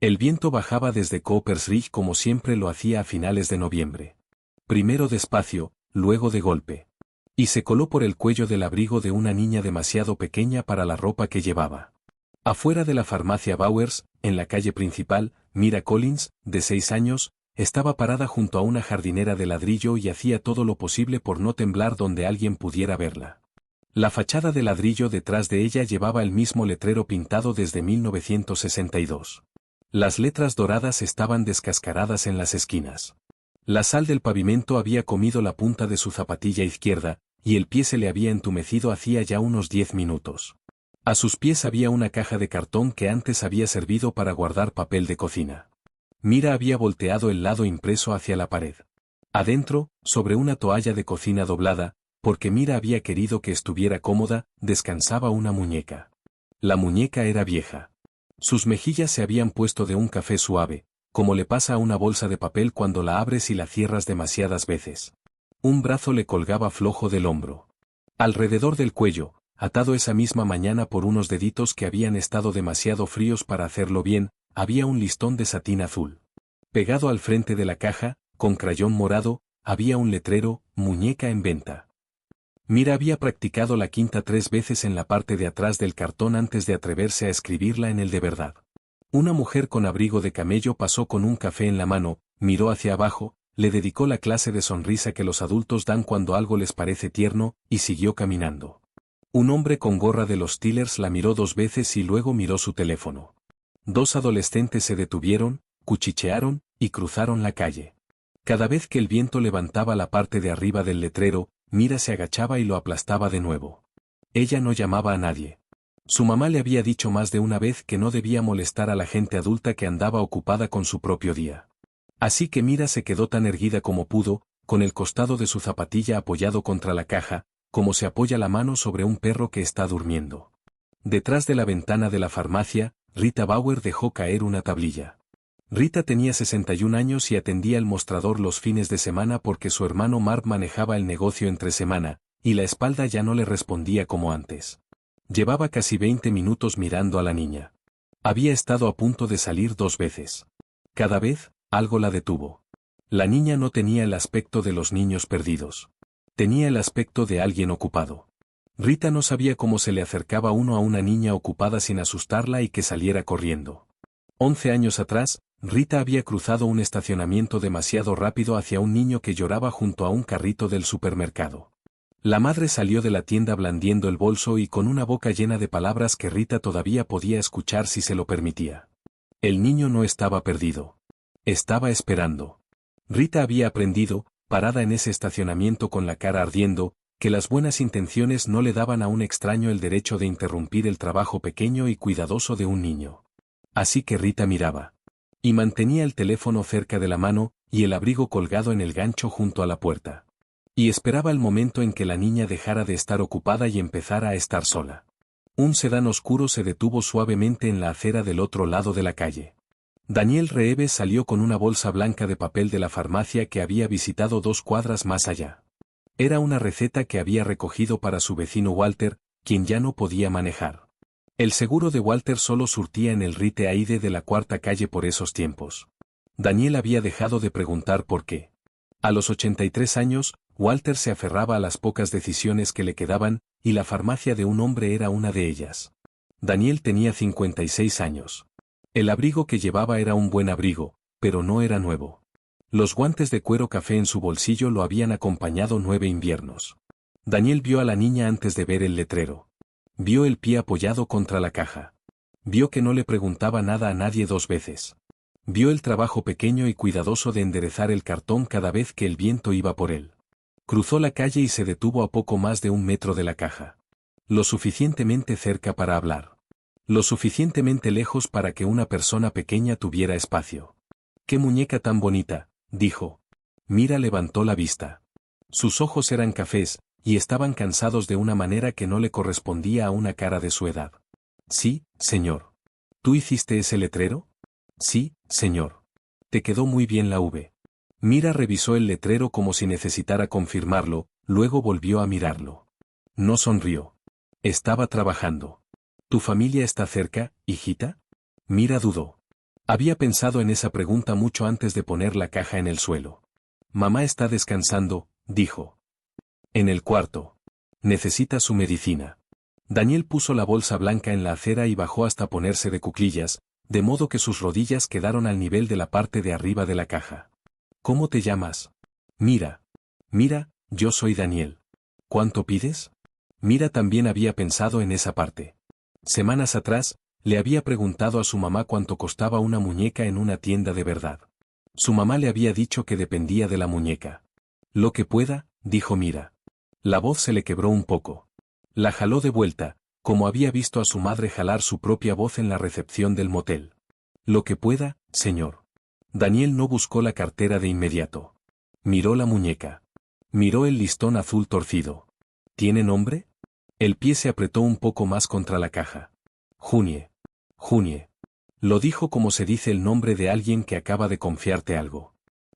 El viento bajaba desde Cooper's Ridge como siempre lo hacía a finales de noviembre. Primero despacio, luego de golpe. Y se coló por el cuello del abrigo de una niña demasiado pequeña para la ropa que llevaba. Afuera de la farmacia Bowers, en la calle principal, Mira Collins, de 6 años, estaba parada junto a una jardinera de ladrillo y hacía todo lo posible por no temblar donde alguien pudiera verla. La fachada de ladrillo detrás de ella llevaba el mismo letrero pintado desde 1962. Las letras doradas estaban descascaradas en las esquinas. La sal del pavimento había comido la punta de su zapatilla izquierda, y el pie se le había entumecido hacía ya unos 10 minutos. A sus pies había una caja de cartón que antes había servido para guardar papel de cocina. Mira había volteado el lado impreso hacia la pared. Adentro, sobre una toalla de cocina doblada, porque Mira había querido que estuviera cómoda, descansaba una muñeca. La muñeca era vieja. Sus mejillas se habían puesto de un café suave, como le pasa a una bolsa de papel cuando la abres y la cierras demasiadas veces. Un brazo le colgaba flojo del hombro. Alrededor del cuello, atado esa misma mañana por unos deditos que habían estado demasiado fríos para hacerlo bien, había un listón de satín azul. Pegado al frente de la caja, con crayón morado, había un letrero, muñeca en venta. Mira había practicado la quinta 3 veces en la parte de atrás del cartón antes de atreverse a escribirla en el de verdad. Una mujer con abrigo de camello pasó con un café en la mano, miró hacia abajo, le dedicó la clase de sonrisa que los adultos dan cuando algo les parece tierno, y siguió caminando. Un hombre con gorra de los Steelers la miró 2 veces y luego miró su teléfono. 2 adolescentes se detuvieron, cuchichearon, y cruzaron la calle. Cada vez que el viento levantaba la parte de arriba del letrero, Mira se agachaba y lo aplastaba de nuevo. Ella no llamaba a nadie. Su mamá le había dicho más de una vez que no debía molestar a la gente adulta que andaba ocupada con su propio día. Así que Mira se quedó tan erguida como pudo, con el costado de su zapatilla apoyado contra la caja, como se apoya la mano sobre un perro que está durmiendo. Detrás de la ventana de la farmacia, Rita Bauer dejó caer una tablilla. Rita tenía 61 años y atendía el mostrador los fines de semana porque su hermano Mark manejaba el negocio entre semana, y la espalda ya no le respondía como antes. Llevaba casi 20 minutos mirando a la niña. Había estado a punto de salir 2 veces. Cada vez, algo la detuvo. La niña no tenía el aspecto de los niños perdidos. Tenía el aspecto de alguien ocupado. Rita no sabía cómo se le acercaba uno a una niña ocupada sin asustarla y que saliera corriendo. 11 años atrás, Rita había cruzado un estacionamiento demasiado rápido hacia un niño que lloraba junto a un carrito del supermercado. La madre salió de la tienda blandiendo el bolso y con una boca llena de palabras que Rita todavía podía escuchar si se lo permitía. El niño no estaba perdido. Estaba esperando. Rita había aprendido, parada en ese estacionamiento con la cara ardiendo, que las buenas intenciones no le daban a un extraño el derecho de interrumpir el trabajo pequeño y cuidadoso de un niño. Así que Rita miraba. Y mantenía el teléfono cerca de la mano, y el abrigo colgado en el gancho junto a la puerta. Y esperaba el momento en que la niña dejara de estar ocupada y empezara a estar sola. Un sedán oscuro se detuvo suavemente en la acera del otro lado de la calle. Daniel Reeves salió con una bolsa blanca de papel de la farmacia que había visitado 2 cuadras más allá. Era una receta que había recogido para su vecino Walter, quien ya no podía manejar. El seguro de Walter solo surtía en el Rite Aide de la 4ª calle por esos tiempos. Daniel había dejado de preguntar por qué. A los 83 años, Walter se aferraba a las pocas decisiones que le quedaban, y la farmacia de un hombre era una de ellas. Daniel tenía 56 años. El abrigo que llevaba era un buen abrigo, pero no era nuevo. Los guantes de cuero café en su bolsillo lo habían acompañado 9 inviernos. Daniel vio a la niña antes de ver el letrero. Vio el pie apoyado contra la caja. Vio que no le preguntaba nada a nadie 2 veces. Vio el trabajo pequeño y cuidadoso de enderezar el cartón cada vez que el viento iba por él. Cruzó la calle y se detuvo a poco más de 1 metro de la caja. Lo suficientemente cerca para hablar. Lo suficientemente lejos para que una persona pequeña tuviera espacio. «¡Qué muñeca tan bonita!», dijo. Mira levantó la vista. Sus ojos eran cafés, y estaban cansados de una manera que no le correspondía a una cara de su edad. «Sí, señor». «¿Tú hiciste ese letrero?» «Sí, señor». «Te quedó muy bien la V». Mira revisó el letrero como si necesitara confirmarlo, luego volvió a mirarlo. No sonrió. Estaba trabajando. «¿Tu familia está cerca, hijita?» Mira dudó. Había pensado en esa pregunta mucho antes de poner la caja en el suelo. Mamá está descansando, dijo. En el cuarto. Necesita su medicina. Daniel puso la bolsa blanca en la acera y bajó hasta ponerse de cuclillas, de modo que sus rodillas quedaron al nivel de la parte de arriba de la caja. ¿Cómo te llamas? Mira. Mira, yo soy Daniel. ¿Cuánto pides? Mira también había pensado en esa parte. Semanas atrás, le había preguntado a su mamá cuánto costaba una muñeca en una tienda de verdad. Su mamá le había dicho que dependía de la muñeca. Lo que pueda, dijo Mira. La voz se le quebró un poco. La jaló de vuelta, como había visto a su madre jalar su propia voz en la recepción del motel. Lo que pueda, señor. Daniel no buscó la cartera de inmediato. Miró la muñeca. Miró el listón azul torcido. ¿Tiene nombre? El pie se apretó un poco más contra la caja. Junie. Junie. Lo dijo como se dice el nombre de alguien que acaba de confiarte algo.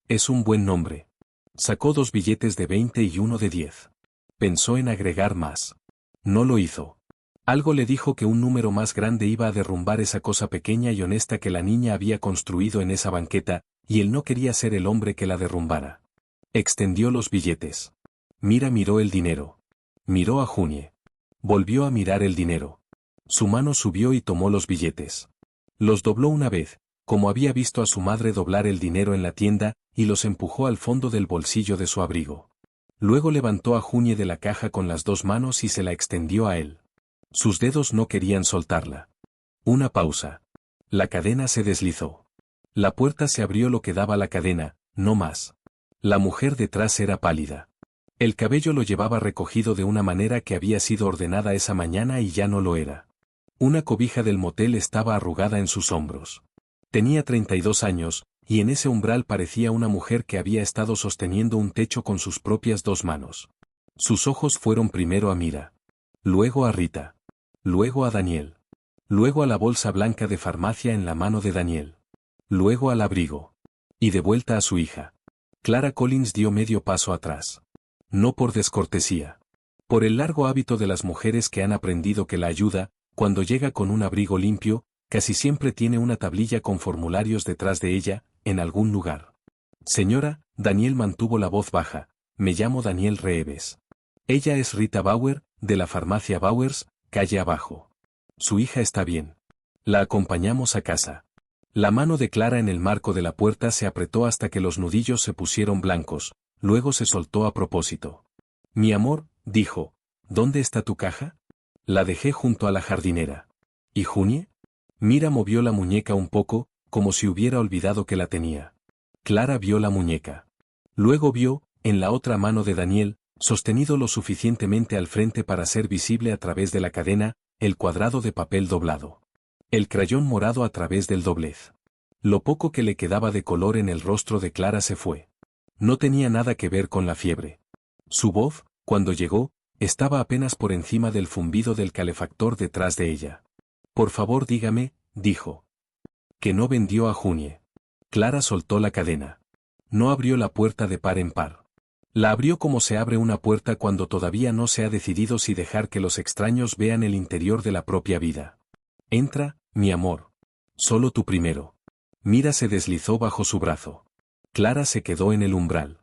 Es un buen nombre. Sacó 2 billetes de 20 y uno de 10. Pensó en agregar más. No lo hizo. Algo le dijo que un número más grande iba a derrumbar esa cosa pequeña y honesta que la niña había construido en esa banqueta, y él no quería ser el hombre que la derrumbara. Extendió los billetes. Mira miró el dinero. Miró a Junie. Volvió a mirar el dinero. Su mano subió y tomó los billetes. Los dobló una vez, como había visto a su madre doblar el dinero en la tienda, y los empujó al fondo del bolsillo de su abrigo. Luego levantó a Junie de la caja con las 2 manos y se la extendió a él. Sus dedos no querían soltarla. Una pausa. La cadena se deslizó. La puerta se abrió lo que daba la cadena, no más. La mujer detrás era pálida. El cabello lo llevaba recogido de una manera que había sido ordenada esa mañana y ya no lo era. Una cobija del motel estaba arrugada en sus hombros. Tenía 32 años, y en ese umbral parecía una mujer que había estado sosteniendo un techo con sus propias 2 manos. Sus ojos fueron primero a Mira. Luego a Rita. Luego a Daniel. Luego a la bolsa blanca de farmacia en la mano de Daniel. Luego al abrigo. Y de vuelta a su hija. Clara Collins dio medio paso atrás. No por descortesía. Por el largo hábito de las mujeres que han aprendido que la ayuda, cuando llega con un abrigo limpio, casi siempre tiene una tablilla con formularios detrás de ella, en algún lugar. Señora, Daniel mantuvo la voz baja, me llamo Daniel Reeves. Ella es Rita Bauer, de la farmacia Bowers, calle abajo. Su hija está bien. La acompañamos a casa. La mano de Clara en el marco de la puerta se apretó hasta que los nudillos se pusieron blancos, luego se soltó a propósito. Mi amor, dijo, ¿dónde está tu caja? La dejé junto a la jardinera. ¿Y Junie? Mira movió la muñeca un poco, como si hubiera olvidado que la tenía. Clara vio la muñeca. Luego vio, en la otra mano de Daniel, sostenido lo suficientemente al frente para ser visible a través de la cadena, el cuadrado de papel doblado. El crayón morado a través del doblez. Lo poco que le quedaba de color en el rostro de Clara se fue. No tenía nada que ver con la fiebre. Su voz, cuando llegó, estaba apenas por encima del zumbido del calefactor detrás de ella. Por favor dígame, dijo. Que no vendió a Junie. Clara soltó la cadena. No abrió la puerta de par en par. La abrió como se abre una puerta cuando todavía no se ha decidido si dejar que los extraños vean el interior de la propia vida. Entra, mi amor. Solo tú primero. Mira se deslizó bajo su brazo. Clara se quedó en el umbral.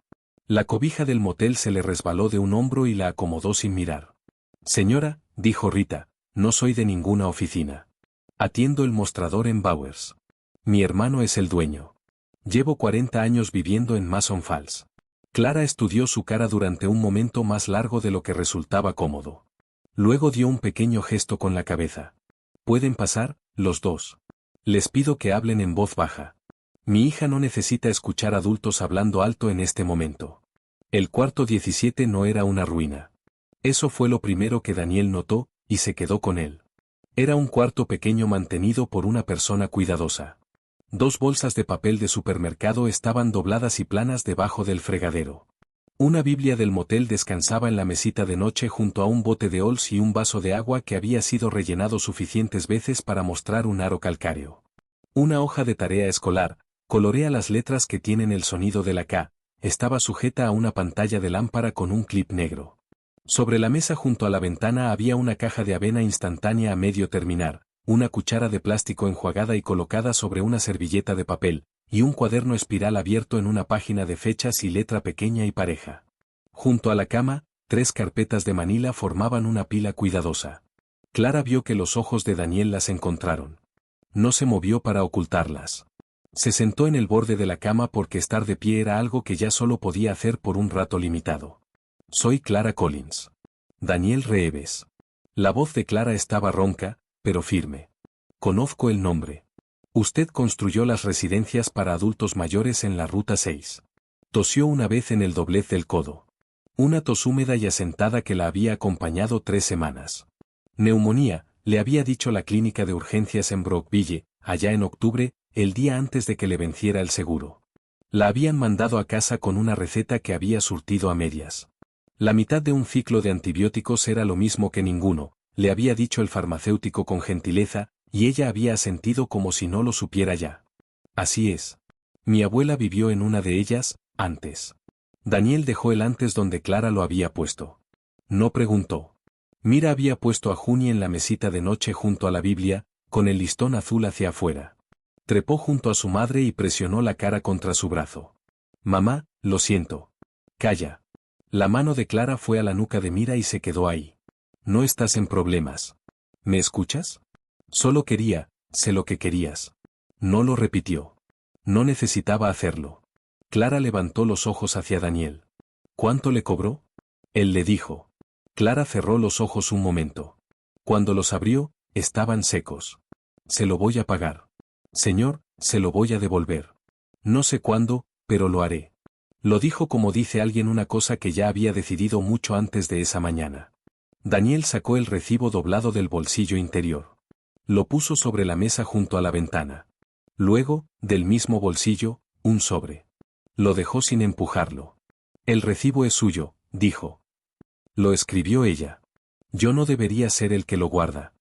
La cobija del motel se le resbaló de un hombro y la acomodó sin mirar. Señora, dijo Rita, no soy de ninguna oficina. Atiendo el mostrador en Bowers. Mi hermano es el dueño. Llevo 40 años viviendo en Mason Falls. Clara estudió su cara durante un momento más largo de lo que resultaba cómodo. Luego dio un pequeño gesto con la cabeza. ¿Pueden pasar, los dos? Les pido que hablen en voz baja. Mi hija no necesita escuchar adultos hablando alto en este momento. El cuarto 17 no era una ruina. Eso fue lo primero que Daniel notó, y se quedó con él. Era un cuarto pequeño mantenido por una persona cuidadosa. 2 bolsas de papel de supermercado estaban dobladas y planas debajo del fregadero. Una Biblia del motel descansaba en la mesita de noche junto a un bote de Halls y un vaso de agua que había sido rellenado suficientes veces para mostrar un aro calcáreo. Una hoja de tarea escolar, colorea las letras que tienen el sonido de la K, estaba sujeta a una pantalla de lámpara con un clip negro. Sobre la mesa junto a la ventana había una caja de avena instantánea a medio terminar, una cuchara de plástico enjuagada y colocada sobre una servilleta de papel, y un cuaderno espiral abierto en una página de fechas y letra pequeña y pareja. Junto a la cama, 3 carpetas de manila formaban una pila cuidadosa. Clara vio que los ojos de Daniel las encontraron. No se movió para ocultarlas. Se sentó en el borde de la cama porque estar de pie era algo que ya solo podía hacer por un rato limitado. Soy Clara Collins. Daniel Reeves. La voz de Clara estaba ronca, pero firme. Conozco el nombre. Usted construyó las residencias para adultos mayores en la Ruta 6. Tosió una vez en el doblez del codo. Una tos húmeda y asentada que la había acompañado 3 semanas. Neumonía, le había dicho la clínica de urgencias en Brockville, allá en octubre, el día antes de que le venciera el seguro. La habían mandado a casa con una receta que había surtido a medias. La mitad de un ciclo de antibióticos era lo mismo que ninguno, le había dicho el farmacéutico con gentileza, y ella había asentido como si no lo supiera ya. Así es. Mi abuela vivió en una de ellas, antes. Daniel dejó el antes donde Clara lo había puesto. No preguntó. Mira había puesto a Juni en la mesita de noche junto a la Biblia, con el listón azul hacia afuera. Trepó junto a su madre y presionó la cara contra su brazo. Mamá, lo siento. Calla. La mano de Clara fue a la nuca de Mira y se quedó ahí. No estás en problemas. ¿Me escuchas? Solo sé lo que querías. No lo repitió. No necesitaba hacerlo. Clara levantó los ojos hacia Daniel. ¿Cuánto le cobró? Él le dijo. Clara cerró los ojos un momento. Cuando los abrió, estaban secos. Se lo voy a pagar. Señor, se lo voy a devolver. No sé cuándo, pero lo haré. Lo dijo como dice alguien una cosa que ya había decidido mucho antes de esa mañana. Daniel sacó el recibo doblado del bolsillo interior. Lo puso sobre la mesa junto a la ventana. Luego, del mismo bolsillo, un sobre. Lo dejó sin empujarlo. El recibo es suyo, dijo. Lo escribió ella. Yo no debería ser el que lo guarda.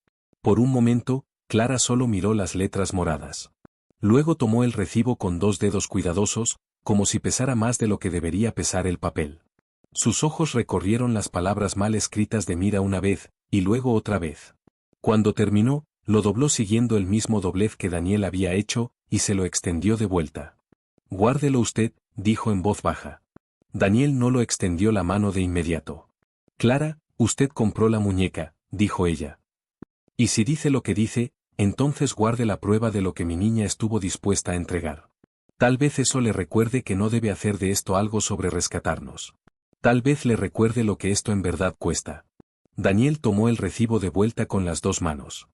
Por un momento, Clara solo miró las letras moradas. Luego tomó el recibo con 2 dedos cuidadosos, como si pesara más de lo que debería pesar el papel. Sus ojos recorrieron las palabras mal escritas de Mira una vez, y luego otra vez. Cuando terminó, lo dobló siguiendo el mismo doblez que Daniel había hecho, y se lo extendió de vuelta. Guárdelo usted, dijo en voz baja. Daniel no lo extendió la mano de inmediato. Clara, usted compró la muñeca, dijo ella. Y si dice lo que dice, entonces guarde la prueba de lo que mi niña estuvo dispuesta a entregar. Tal vez eso le recuerde que no debe hacer de esto algo sobre rescatarnos. Tal vez le recuerde lo que esto en verdad cuesta. Daniel tomó el recibo de vuelta con las 2 manos.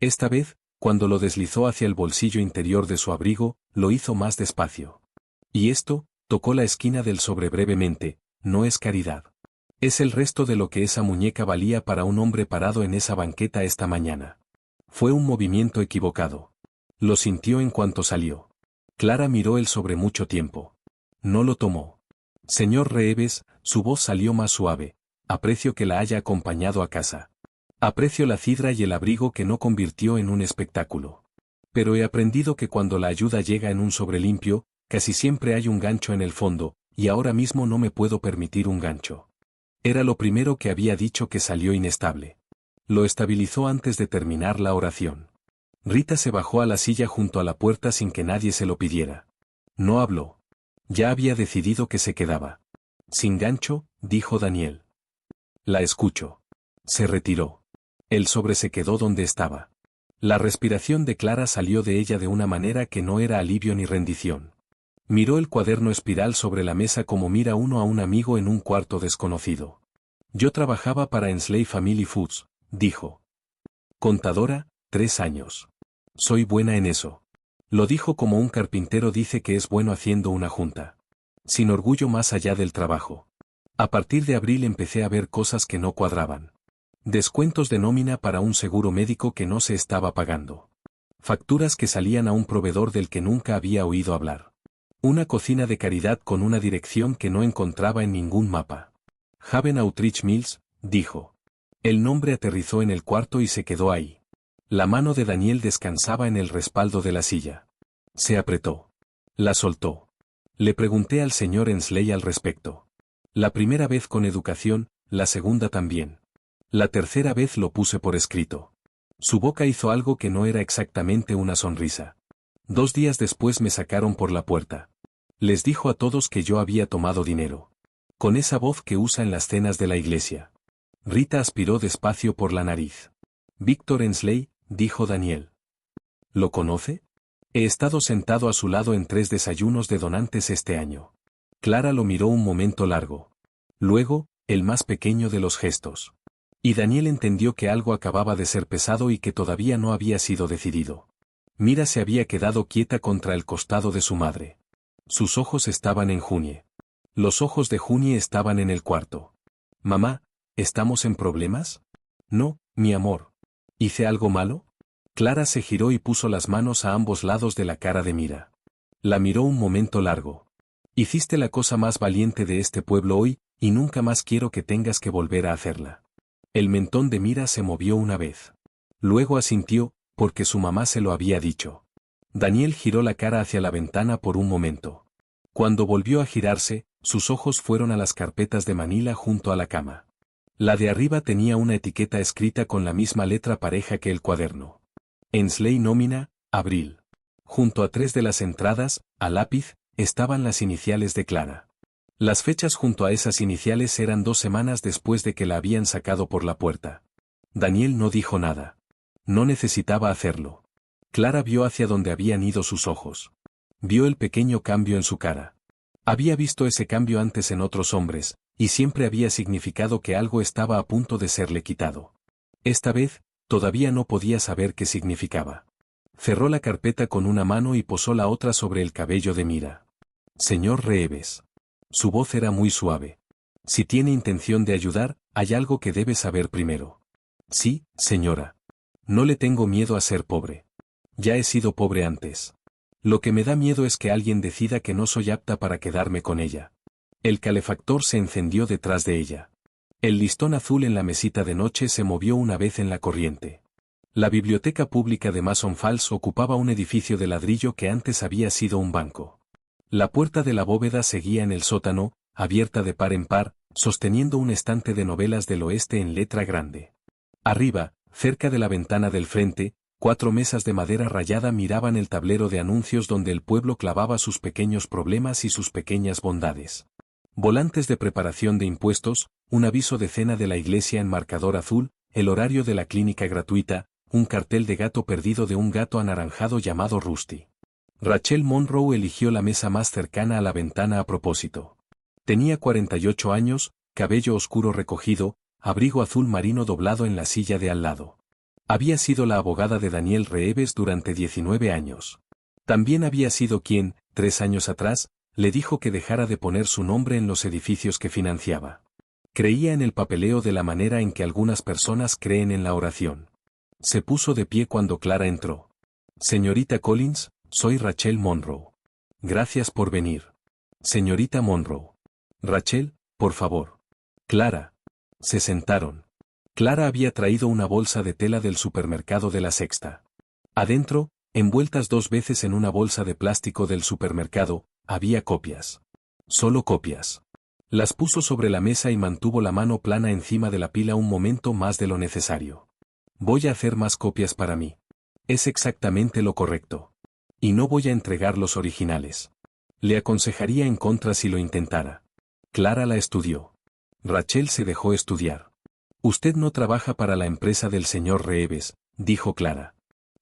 Esta vez, cuando lo deslizó hacia el bolsillo interior de su abrigo, lo hizo más despacio. Y esto, tocó la esquina del sobre brevemente, no es caridad. Es el resto de lo que esa muñeca valía para un hombre parado en esa banqueta esta mañana. Fue un movimiento equivocado. Lo sintió en cuanto salió. Clara miró el sobre mucho tiempo. No lo tomó. Señor Reeves, su voz salió más suave. Aprecio que la haya acompañado a casa. Aprecio la cidra y el abrigo que no convirtió en un espectáculo. Pero he aprendido que cuando la ayuda llega en un sobre limpio, casi siempre hay un gancho en el fondo, y ahora mismo no me puedo permitir un gancho. Era lo primero que había dicho que salió inestable. Lo estabilizó antes de terminar la oración. Rita se bajó a la silla junto a la puerta sin que nadie se lo pidiera. No habló. Ya había decidido que se quedaba. Sin gancho, dijo Daniel. La escucho. Se retiró. El sobre se quedó donde estaba. La respiración de Clara salió de ella de una manera que no era alivio ni rendición. Miró el cuaderno espiral sobre la mesa como mira uno a un amigo en un cuarto desconocido. Yo trabajaba para Ensley Family Foods, dijo. Contadora, 3 años. Soy buena en eso. Lo dijo como un carpintero dice que es bueno haciendo una junta. Sin orgullo más allá del trabajo. A partir de abril empecé a ver cosas que no cuadraban. Descuentos de nómina para un seguro médico que no se estaba pagando. Facturas que salían a un proveedor del que nunca había oído hablar. Una cocina de caridad con una dirección que no encontraba en ningún mapa. Haven Outreach Mills, dijo. El nombre aterrizó en el cuarto y se quedó ahí. La mano de Daniel descansaba en el respaldo de la silla. Se apretó. La soltó. Le pregunté al señor Ensley al respecto. La primera vez con educación, la segunda también. La tercera vez lo puse por escrito. Su boca hizo algo que no era exactamente una sonrisa. 2 días después me sacaron por la puerta. Les dijo a todos que yo había tomado dinero. Con esa voz que usa en las cenas de la iglesia. Rita aspiró despacio por la nariz. Víctor Ensley, dijo Daniel. ¿Lo conoce? He estado sentado a su lado en 3 desayunos de donantes este año. Clara lo miró un momento largo. Luego, el más pequeño de los gestos. Y Daniel entendió que algo acababa de ser pesado y que todavía no había sido decidido. Mira se había quedado quieta contra el costado de su madre. Sus ojos estaban en Junie. Los ojos de Junie estaban en el cuarto. Mamá, ¿estamos en problemas? No, mi amor. ¿Hice algo malo? Clara se giró y puso las manos a ambos lados de la cara de Mira. La miró un momento largo. Hiciste la cosa más valiente de este pueblo hoy, y nunca más quiero que tengas que volver a hacerla. El mentón de Mira se movió una vez. Luego asintió, porque su mamá se lo había dicho. Daniel giró la cara hacia la ventana por un momento. Cuando volvió a girarse, sus ojos fueron a las carpetas de Manila junto a la cama. La de arriba tenía una etiqueta escrita con la misma letra pareja que el cuaderno. Ensley nómina, abril. Junto a 3 de las entradas, a lápiz, estaban las iniciales de Clara. Las fechas junto a esas iniciales eran 2 semanas después de que la habían sacado por la puerta. Daniel no dijo nada. No necesitaba hacerlo. Clara vio hacia donde habían ido sus ojos. Vio el pequeño cambio en su cara. Había visto ese cambio antes en otros hombres, y siempre había significado que algo estaba a punto de serle quitado. Esta vez, todavía no podía saber qué significaba. Cerró la carpeta con una mano y posó la otra sobre el cabello de Mira. Señor Reeves. Su voz era muy suave. Si tiene intención de ayudar, hay algo que debe saber primero. Sí, señora. No le tengo miedo a ser pobre. Ya he sido pobre antes. Lo que me da miedo es que alguien decida que no soy apta para quedarme con ella. El calefactor se encendió detrás de ella. El listón azul en la mesita de noche se movió una vez en la corriente. La biblioteca pública de Mason Falls ocupaba un edificio de ladrillo que antes había sido un banco. La puerta de la bóveda seguía en el sótano, abierta de par en par, sosteniendo un estante de novelas del oeste en letra grande. Arriba, cerca de la ventana del frente, 4 mesas de madera rayada miraban el tablero de anuncios donde el pueblo clavaba sus pequeños problemas y sus pequeñas bondades. Volantes de preparación de impuestos, un aviso de cena de la iglesia en marcador azul, el horario de la clínica gratuita, un cartel de gato perdido de un gato anaranjado llamado Rusty. Rachel Monroe eligió la mesa más cercana a la ventana a propósito. Tenía 48 años, cabello oscuro recogido, abrigo azul marino doblado en la silla de al lado. Había sido la abogada de Daniel Reeves durante 19 años. También había sido quien, 3 años atrás, le dijo que dejara de poner su nombre en los edificios que financiaba. Creía en el papeleo de la manera en que algunas personas creen en la oración. Se puso de pie cuando Clara entró. Señorita Collins, soy Rachel Monroe. Gracias por venir. Señorita Monroe. Rachel, por favor. Clara. Se sentaron. Clara había traído una bolsa de tela del supermercado de la Sexta. Adentro, envueltas 2 veces en una bolsa de plástico del supermercado, había copias. Solo copias. Las puso sobre la mesa y mantuvo la mano plana encima de la pila un momento más de lo necesario. Voy a hacer más copias para mí. Es exactamente lo correcto. Y no voy a entregar los originales. Le aconsejaría en contra si lo intentara. Clara la estudió. Rachel se dejó estudiar. Usted no trabaja para la empresa del señor Reeves, dijo Clara.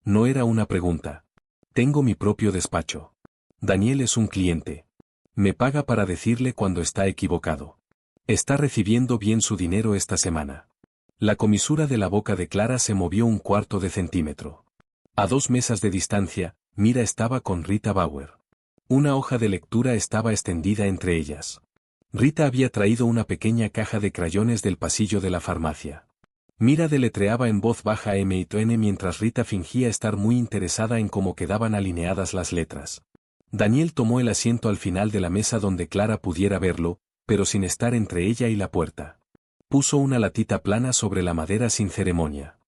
No era una pregunta. Tengo mi propio despacho. Daniel es un cliente. Me paga para decirle cuando está equivocado. Está recibiendo bien su dinero esta semana. La comisura de la boca de Clara se movió 1/4 centímetro. A 2 mesas de distancia, Mira estaba con Rita Bauer. Una hoja de lectura estaba extendida entre ellas. Rita había traído una pequeña caja de crayones del pasillo de la farmacia. Mira deletreaba en voz baja M y N mientras Rita fingía estar muy interesada en cómo quedaban alineadas las letras. Daniel tomó el asiento al final de la mesa donde Clara pudiera verlo, pero sin estar entre ella y la puerta. Puso una latita plana sobre la madera sin ceremonia.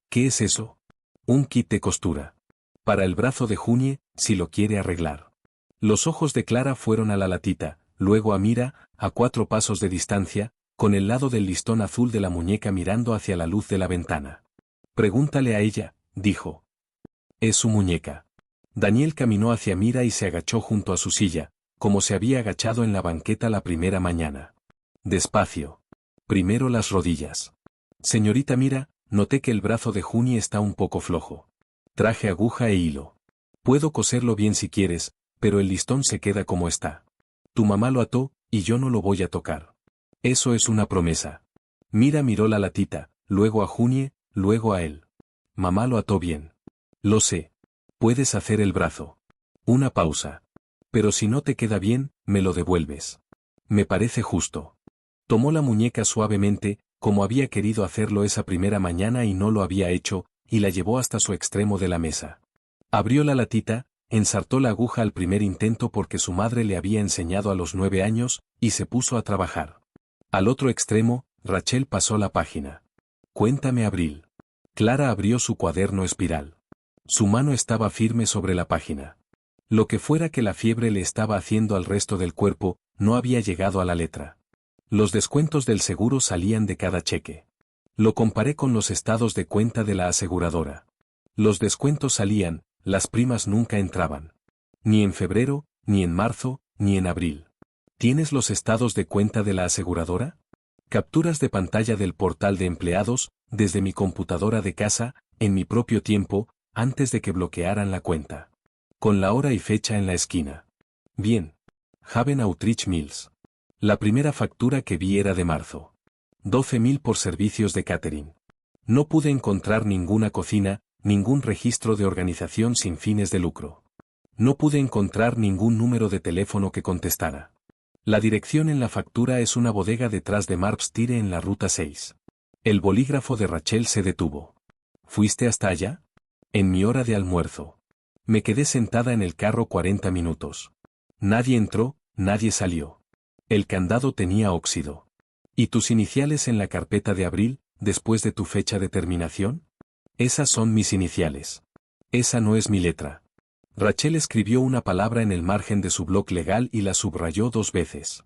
¿Qué es eso? Un kit de costura. Para el brazo de Junie, si lo quiere arreglar. Los ojos de Clara fueron a la latita, luego a Mira, a 4 pasos de distancia, con el lado del listón azul de la muñeca mirando hacia la luz de la ventana. Pregúntale a ella, dijo. Es su muñeca. Daniel caminó hacia Mira y se agachó junto a su silla, como se había agachado en la banqueta la primera mañana. Despacio. Primero las rodillas. Señorita Mira, noté que el brazo de Juni está un poco flojo. Traje aguja e hilo. Puedo coserlo bien si quieres, pero el listón se queda como está. Tu mamá lo ató, y yo no lo voy a tocar. Eso es una promesa. Mira miró la latita, luego a Junie, luego a él. Mamá lo ató bien. Lo sé. Puedes hacer el brazo. Una pausa. Pero si no te queda bien, me lo devuelves. Me parece justo. Tomó la muñeca suavemente, como había querido hacerlo esa primera mañana y no lo había hecho, y la llevó hasta su extremo de la mesa. Abrió la latita, ensartó la aguja al primer intento porque su madre le había enseñado a los 9 años, y se puso a trabajar. Al otro extremo, Rachel pasó la página. Cuéntame Abril. Clara abrió su cuaderno espiral. Su mano estaba firme sobre la página. Lo que fuera que la fiebre le estaba haciendo al resto del cuerpo, no había llegado a la letra. Los descuentos del seguro salían de cada cheque. Lo comparé con los estados de cuenta de la aseguradora. Los descuentos salían, las primas nunca entraban. Ni en febrero, ni en marzo, ni en abril. ¿Tienes los estados de cuenta de la aseguradora? Capturas de pantalla del portal de empleados, desde mi computadora de casa, en mi propio tiempo, antes de que bloquearan la cuenta. Con la hora y fecha en la esquina. Bien. Haven Outreach Mills. La primera factura que vi era de marzo. 12.000 por servicios de catering. No pude encontrar ninguna cocina, ningún registro de organización sin fines de lucro. No pude encontrar ningún número de teléfono que contestara. La dirección en la factura es una bodega detrás de Marps Tire en la ruta 6. El bolígrafo de Rachel se detuvo. ¿Fuiste hasta allá? En mi hora de almuerzo. Me quedé sentada en el carro 40 minutos. Nadie entró, nadie salió. El candado tenía óxido. ¿Y tus iniciales en la carpeta de abril, después de tu fecha de terminación? Esas son mis iniciales. Esa no es mi letra. Rachel escribió una palabra en el margen de su bloc legal y la subrayó 2 veces.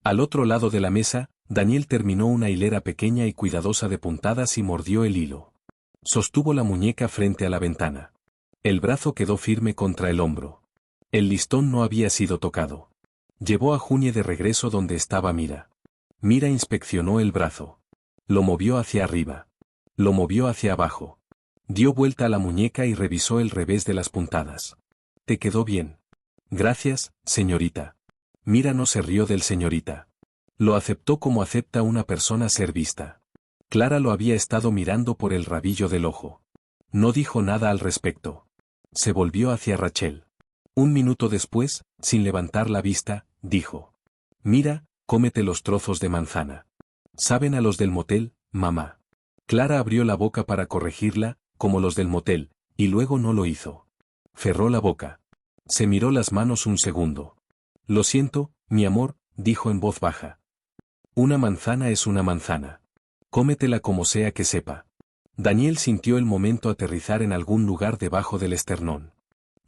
Al otro lado de la mesa, Daniel terminó una hilera pequeña y cuidadosa de puntadas y mordió el hilo. Sostuvo la muñeca frente a la ventana. El brazo quedó firme contra el hombro. El listón no había sido tocado. Llevó a Junie de regreso donde estaba Mira. Mira inspeccionó el brazo. Lo movió hacia arriba. Lo movió hacia abajo. Dio vuelta a la muñeca y revisó el revés de las puntadas. ¿Te quedó bien? Gracias, señorita. Mira no se rió del señorita. Lo aceptó como acepta una persona ser vista. Clara lo había estado mirando por el rabillo del ojo. No dijo nada al respecto. Se volvió hacia Rachel. Un minuto después, sin levantar la vista, dijo. Mira, cómete los trozos de manzana. ¿Saben a los del motel, mamá? Clara abrió la boca para corregirla, como los del motel, y luego no lo hizo. Cerró la boca. Se miró las manos un segundo. Lo siento, mi amor, dijo en voz baja. Una manzana es una manzana. Cómetela como sea que sepa. Daniel sintió el momento aterrizar en algún lugar debajo del esternón.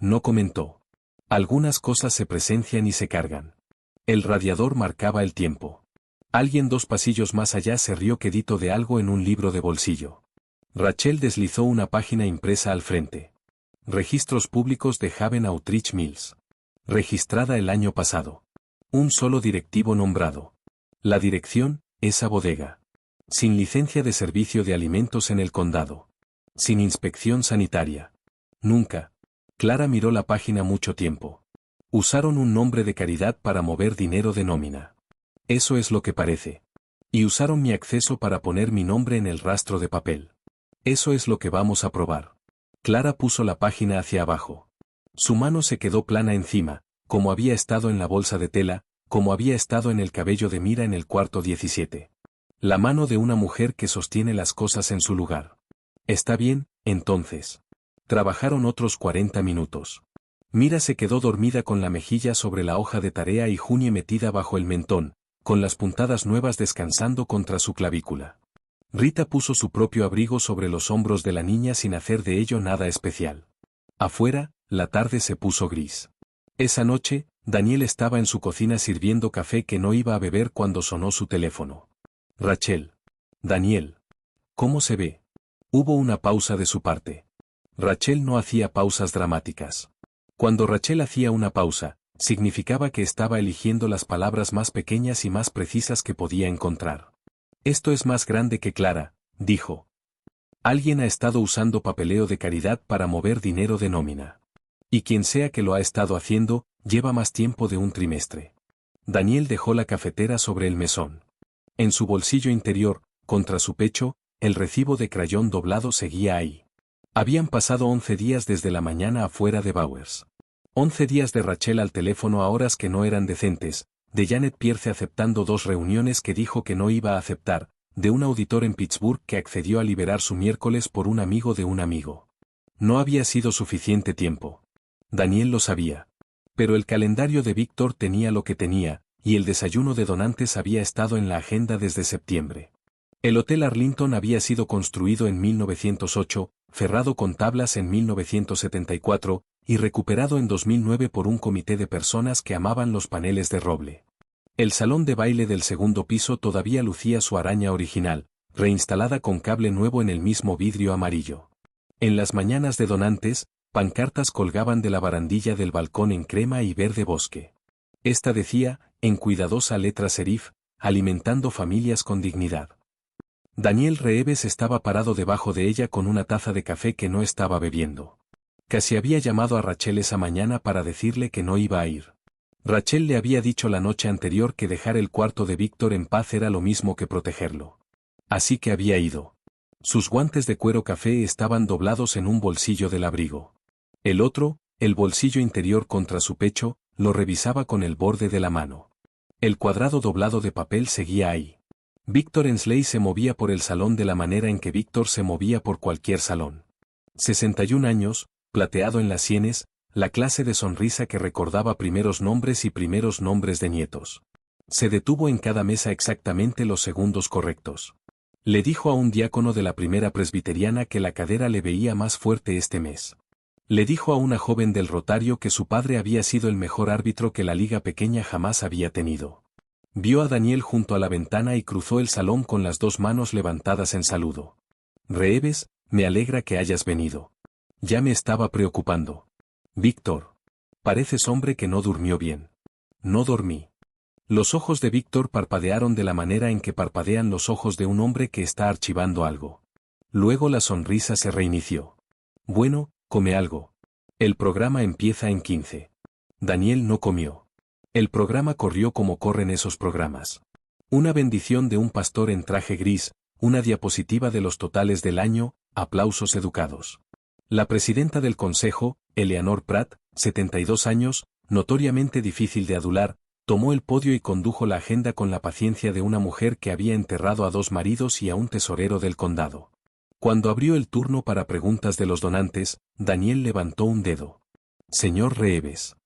No comentó. Algunas cosas se presencian y se cargan. El radiador marcaba el tiempo. Alguien 2 pasillos más allá se rió quedito de algo en un libro de bolsillo. Rachel deslizó una página impresa al frente. Registros públicos de Haven Outreach Mills. Registrada el año pasado. Un solo directivo nombrado. La dirección, esa bodega. Sin licencia de servicio de alimentos en el condado. Sin inspección sanitaria. Nunca. Clara miró la página mucho tiempo. Usaron un nombre de caridad para mover dinero de nómina. Eso es lo que parece. Y usaron mi acceso para poner mi nombre en el rastro de papel. Eso es lo que vamos a probar. Clara puso la página hacia abajo. Su mano se quedó plana encima, como había estado en la bolsa de tela, como había estado en el cabello de Mira en el cuarto 17. La mano de una mujer que sostiene las cosas en su lugar. Está bien, entonces. Trabajaron otros 40 minutos. Mira se quedó dormida con la mejilla sobre la hoja de tarea y Junie metida bajo el mentón, con las puntadas nuevas descansando contra su clavícula. Rita puso su propio abrigo sobre los hombros de la niña sin hacer de ello nada especial. Afuera, la tarde se puso gris. Esa noche, Daniel estaba en su cocina sirviendo café que no iba a beber cuando sonó su teléfono. Rachel. Daniel. ¿Cómo se ve? Hubo una pausa de su parte. Rachel no hacía pausas dramáticas. Cuando Rachel hacía una pausa, significaba que estaba eligiendo las palabras más pequeñas y más precisas que podía encontrar. Esto es más grande que Clara, dijo. Alguien ha estado usando papeleo de caridad para mover dinero de nómina. Y quien sea que lo ha estado haciendo, lleva más tiempo de un trimestre. Daniel dejó la cafetera sobre el mesón. En su bolsillo interior, contra su pecho, el recibo de crayón doblado seguía ahí. Habían pasado 11 días desde la mañana afuera de Bowers. 11 días de Rachel al teléfono a horas que no eran decentes, de Janet Pierce aceptando 2 reuniones que dijo que no iba a aceptar, de un auditor en Pittsburgh que accedió a liberar su miércoles por un amigo de un amigo. No había sido suficiente tiempo. Daniel lo sabía. Pero el calendario de Víctor tenía lo que tenía, y el desayuno de donantes había estado en la agenda desde septiembre. El Hotel Arlington había sido construido en 1908, cerrado con tablas en 1974, y recuperado en 2009 por un comité de personas que amaban los paneles de roble. El salón de baile del segundo piso todavía lucía su araña original, reinstalada con cable nuevo en el mismo vidrio amarillo. En las mañanas de donantes, pancartas colgaban de la barandilla del balcón en crema y verde bosque. Esta decía, en cuidadosa letra serif, alimentando familias con dignidad. Daniel Reeves estaba parado debajo de ella con una taza de café que no estaba bebiendo. Casi había llamado a Rachel esa mañana para decirle que no iba a ir. Rachel le había dicho la noche anterior que dejar el cuarto de Víctor en paz era lo mismo que protegerlo. Así que había ido. Sus guantes de cuero café estaban doblados en un bolsillo del abrigo. El otro, el bolsillo interior contra su pecho, lo revisaba con el borde de la mano. El cuadrado doblado de papel seguía ahí. Víctor Ensley se movía por el salón de la manera en que Víctor se movía por cualquier salón. 61 años, plateado en las sienes, la clase de sonrisa que recordaba primeros nombres y primeros nombres de nietos. Se detuvo en cada mesa exactamente los segundos correctos. Le dijo a un diácono de la primera presbiteriana que la cadera le veía más fuerte este mes. Le dijo a una joven del Rotario que su padre había sido el mejor árbitro que la liga pequeña jamás había tenido. Vio a Daniel junto a la ventana y cruzó el salón con las 2 manos levantadas en saludo. Reeves, me alegra que hayas venido. Ya me estaba preocupando. Víctor. Pareces hombre que no durmió bien. No dormí. Los ojos de Víctor parpadearon de la manera en que parpadean los ojos de un hombre que está archivando algo. Luego la sonrisa se reinició. Bueno, come algo. El programa empieza en 15. Daniel no comió. El programa corrió como corren esos programas. Una bendición de un pastor en traje gris, una diapositiva de los totales del año, aplausos educados. La presidenta del consejo, Eleanor Pratt, 72 años, notoriamente difícil de adular, tomó el podio y condujo la agenda con la paciencia de una mujer que había enterrado a 2 maridos y a un tesorero del condado. Cuando abrió el turno para preguntas de los donantes, Daniel levantó un dedo. Señor Reeves.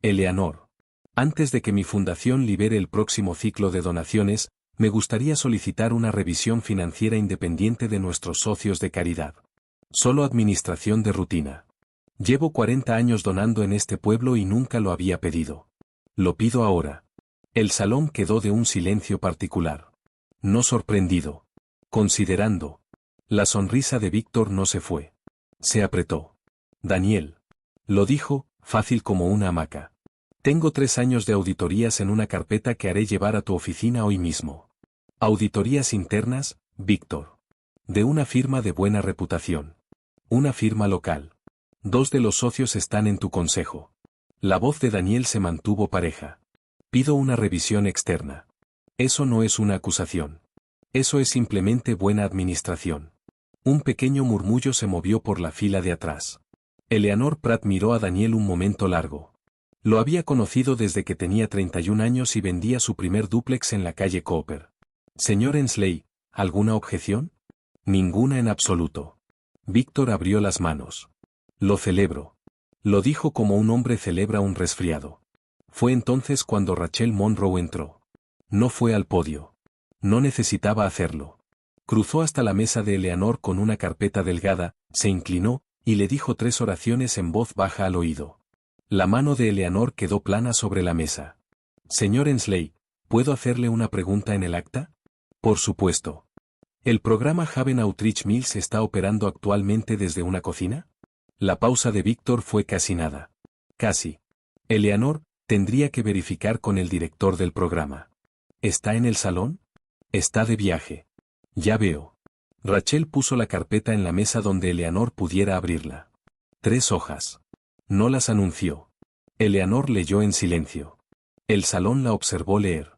Eleanor. Antes de que mi fundación libere el próximo ciclo de donaciones, me gustaría solicitar una revisión financiera independiente de nuestros socios de caridad. Solo administración de rutina. Llevo 40 años donando en este pueblo y nunca lo había pedido. Lo pido ahora. El salón quedó de un silencio particular. No sorprendido. Considerando. La sonrisa de Víctor no se fue. Se apretó. Daniel. Lo dijo, fácil como una hamaca. Tengo 3 años de auditorías en una carpeta que haré llevar a tu oficina hoy mismo. Auditorías internas, Víctor. De una firma de buena reputación. Una firma local. 2 de los socios están en tu consejo. La voz de Daniel se mantuvo pareja. Pido una revisión externa. Eso no es una acusación. Eso es simplemente buena administración. Un pequeño murmullo se movió por la fila de atrás. Eleanor Pratt miró a Daniel un momento largo. Lo había conocido desde que tenía 31 años y vendía su primer dúplex en la calle Cooper. Señor Ensley, ¿alguna objeción? Ninguna en absoluto. Víctor abrió las manos. Lo celebro. Lo dijo como un hombre celebra un resfriado. Fue entonces cuando Rachel Monroe entró. No fue al podio. No necesitaba hacerlo. Cruzó hasta la mesa de Eleanor con una carpeta delgada, se inclinó, y le dijo 3 oraciones en voz baja al oído. La mano de Eleanor quedó plana sobre la mesa. Señor Ensley, ¿puedo hacerle una pregunta en el acta? Por supuesto. ¿El programa Haven Outreach Mills está operando actualmente desde una cocina? La pausa de Víctor fue casi nada. Casi. Eleanor, tendría que verificar con el director del programa. ¿Está en el salón? Está de viaje. Ya veo. Rachel puso la carpeta en la mesa donde Eleanor pudiera abrirla. 3 hojas. No las anunció. Eleanor leyó en silencio. El salón la observó leer.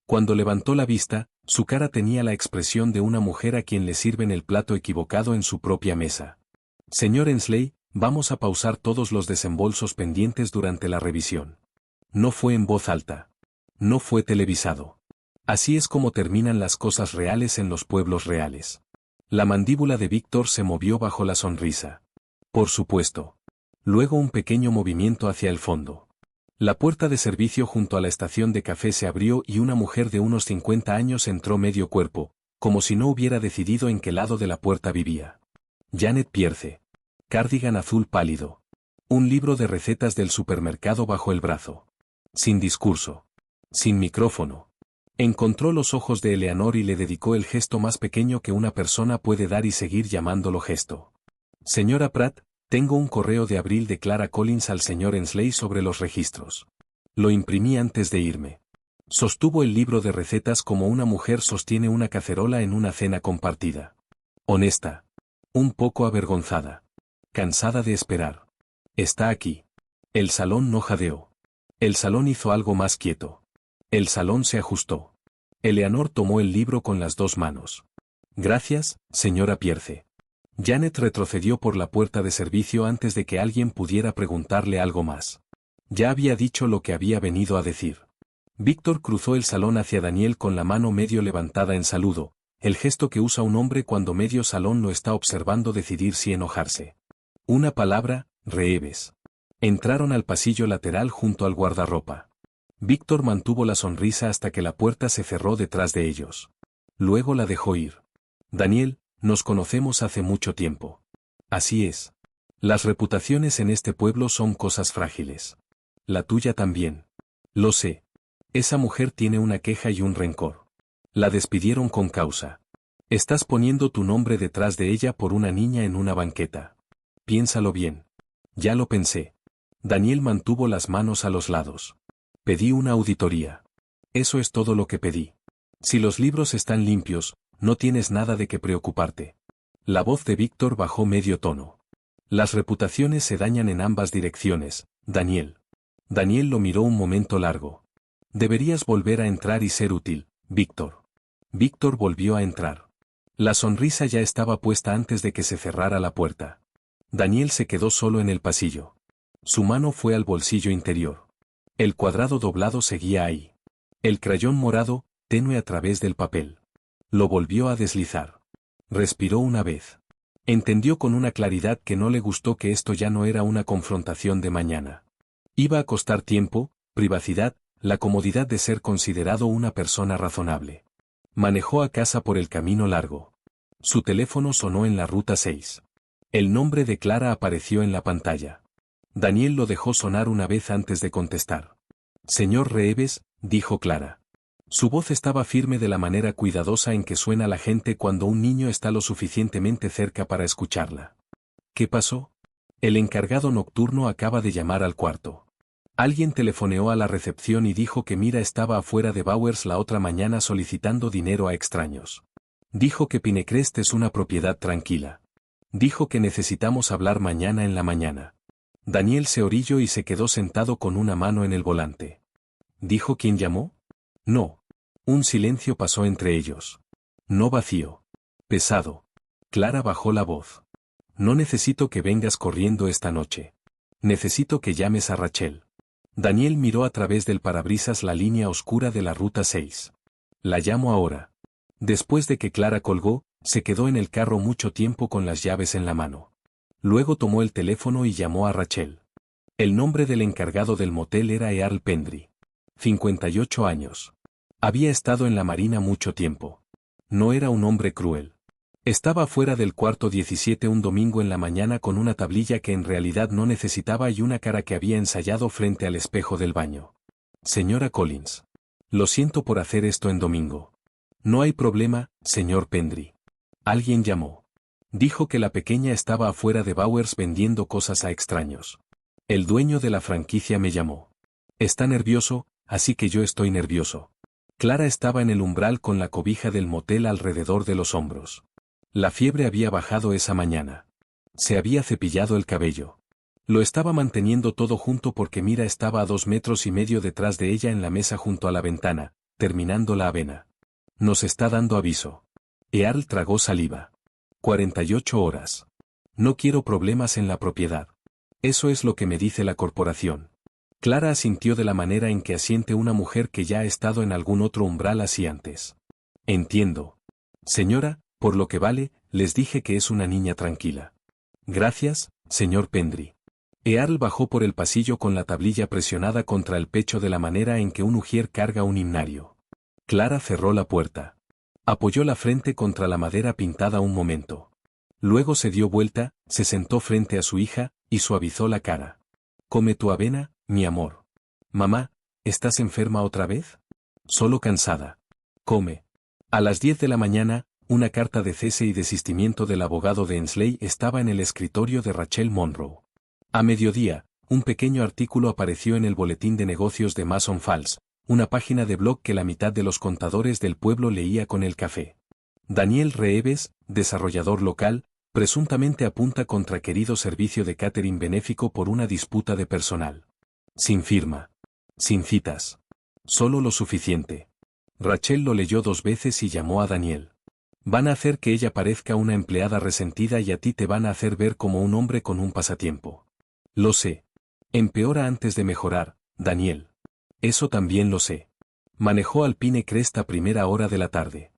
Cuando levantó la vista, su cara tenía la expresión de una mujer a quien le sirven el plato equivocado en su propia mesa. Señor Ensley, vamos a pausar todos los desembolsos pendientes durante la revisión. No fue en voz alta. No fue televisado. Así es como terminan las cosas reales en los pueblos reales. La mandíbula de Víctor se movió bajo la sonrisa. Por supuesto. Luego un pequeño movimiento hacia el fondo. La puerta de servicio junto a la estación de café se abrió y una mujer de unos 50 años entró medio cuerpo, como si no hubiera decidido en qué lado de la puerta vivía. Janet Pierce. Cardigan azul pálido. Un libro de recetas del supermercado bajo el brazo. Sin discurso. Sin micrófono. Encontró los ojos de Eleanor y le dedicó el gesto más pequeño que una persona puede dar y seguir llamándolo gesto. Señora Pratt, tengo un correo de abril de Clara Collins al señor Ensley sobre los registros. Lo imprimí antes de irme. Sostuvo el libro de recetas como una mujer sostiene una cacerola en una cena compartida. Honesta. Un poco avergonzada. Cansada de esperar. Está aquí. El salón no jadeó. El salón hizo algo más quieto. El salón se ajustó. Eleanor tomó el libro con las 2 manos. Gracias, señora Pierce. Janet retrocedió por la puerta de servicio antes de que alguien pudiera preguntarle algo más. Ya había dicho lo que había venido a decir. Víctor cruzó el salón hacia Daniel con la mano medio levantada en saludo, el gesto que usa un hombre cuando medio salón lo está observando decidir si enojarse. Una palabra, Reeves. Entraron al pasillo lateral junto al guardarropa. Víctor mantuvo la sonrisa hasta que la puerta se cerró detrás de ellos. Luego la dejó ir. Daniel, nos conocemos hace mucho tiempo. Así es. Las reputaciones en este pueblo son cosas frágiles. La tuya también. Lo sé. Esa mujer tiene una queja y un rencor. La despidieron con causa. Estás poniendo tu nombre detrás de ella por una niña en una banqueta. Piénsalo bien. Ya lo pensé. Daniel mantuvo las manos a los lados. Pedí una auditoría. Eso es todo lo que pedí. Si los libros están limpios, no tienes nada de qué preocuparte. La voz de Víctor bajó medio tono. Las reputaciones se dañan en ambas direcciones, Daniel. Daniel lo miró un momento largo. Deberías volver a entrar y ser útil, Víctor. Víctor volvió a entrar. La sonrisa ya estaba puesta antes de que se cerrara la puerta. Daniel se quedó solo en el pasillo. Su mano fue al bolsillo interior. El cuadrado doblado seguía ahí. El crayón morado, tenue a través del papel. Lo volvió a deslizar. Respiró una vez. Entendió con una claridad que no le gustó que esto ya no era una confrontación de mañana. Iba a costar tiempo, privacidad, la comodidad de ser considerado una persona razonable. Manejó a casa por el camino largo. Su teléfono sonó en la ruta 6. El nombre de Clara apareció en la pantalla. Daniel lo dejó sonar una vez antes de contestar. Señor Reeves, dijo Clara. Su voz estaba firme de la manera cuidadosa en que suena la gente cuando un niño está lo suficientemente cerca para escucharla. ¿Qué pasó? El encargado nocturno acaba de llamar al cuarto. Alguien telefoneó a la recepción y dijo que Mira estaba afuera de Bowers la otra mañana solicitando dinero a extraños. Dijo que Pinecrest es una propiedad tranquila. Dijo que necesitamos hablar mañana en la mañana. Daniel se orilló y se quedó sentado con una mano en el volante. ¿Dijo quién llamó? No. Un silencio pasó entre ellos. No vacío. Pesado. Clara bajó la voz. No necesito que vengas corriendo esta noche. Necesito que llames a Rachel. Daniel miró a través del parabrisas la línea oscura de la ruta 6. La llamo ahora. Después de que Clara colgó, se quedó en el carro mucho tiempo con las llaves en la mano. Luego tomó el teléfono y llamó a Rachel. El nombre del encargado del motel era Earl Pendry. 58 años. Había estado en la marina mucho tiempo. No era un hombre cruel. Estaba fuera del cuarto 17 un domingo en la mañana con una tablilla que en realidad no necesitaba y una cara que había ensayado frente al espejo del baño. Señora Collins. Lo siento por hacer esto en domingo. No hay problema, señor Pendry. Alguien llamó. Dijo que la pequeña estaba afuera de Bowers vendiendo cosas a extraños. El dueño de la franquicia me llamó. Está nervioso, así que yo estoy nervioso. Clara estaba en el umbral con la cobija del motel alrededor de los hombros. La fiebre había bajado esa mañana. Se había cepillado el cabello. Lo estaba manteniendo todo junto porque Mira estaba a 2,5 metros detrás de ella en la mesa junto a la ventana, terminando la avena. Nos está dando aviso. Earl tragó saliva. 48 horas. No quiero problemas en la propiedad. Eso es lo que me dice la corporación. Clara asintió de la manera en que asiente una mujer que ya ha estado en algún otro umbral así antes. Entiendo. Señora, por lo que vale, les dije que es una niña tranquila. Gracias, señor Pendry. Earl bajó por el pasillo con la tablilla presionada contra el pecho de la manera en que un ujier carga un himnario. Clara cerró la puerta. Apoyó la frente contra la madera pintada un momento. Luego se dio vuelta, se sentó frente a su hija, y suavizó la cara. «Come tu avena, mi amor». «Mamá, ¿estás enferma otra vez?» «Solo cansada». «Come». A las 10 de la mañana, una carta de cese y desistimiento del abogado de Ensley estaba en el escritorio de Rachel Monroe. A mediodía, un pequeño artículo apareció en el boletín de negocios de Mason Falls, una página de blog que la mitad de los contadores del pueblo leía con el café. Daniel Reeves, desarrollador local, presuntamente apunta contra querido servicio de catering benéfico por una disputa de personal. Sin firma. Sin citas. Solo lo suficiente. Rachel lo leyó 2 veces y llamó a Daniel. Van a hacer que ella parezca una empleada resentida y a ti te van a hacer ver como un hombre con un pasatiempo. Lo sé. Empeora antes de mejorar, Daniel. Eso también lo sé. Manejó al Pinecrest a primera hora de la tarde.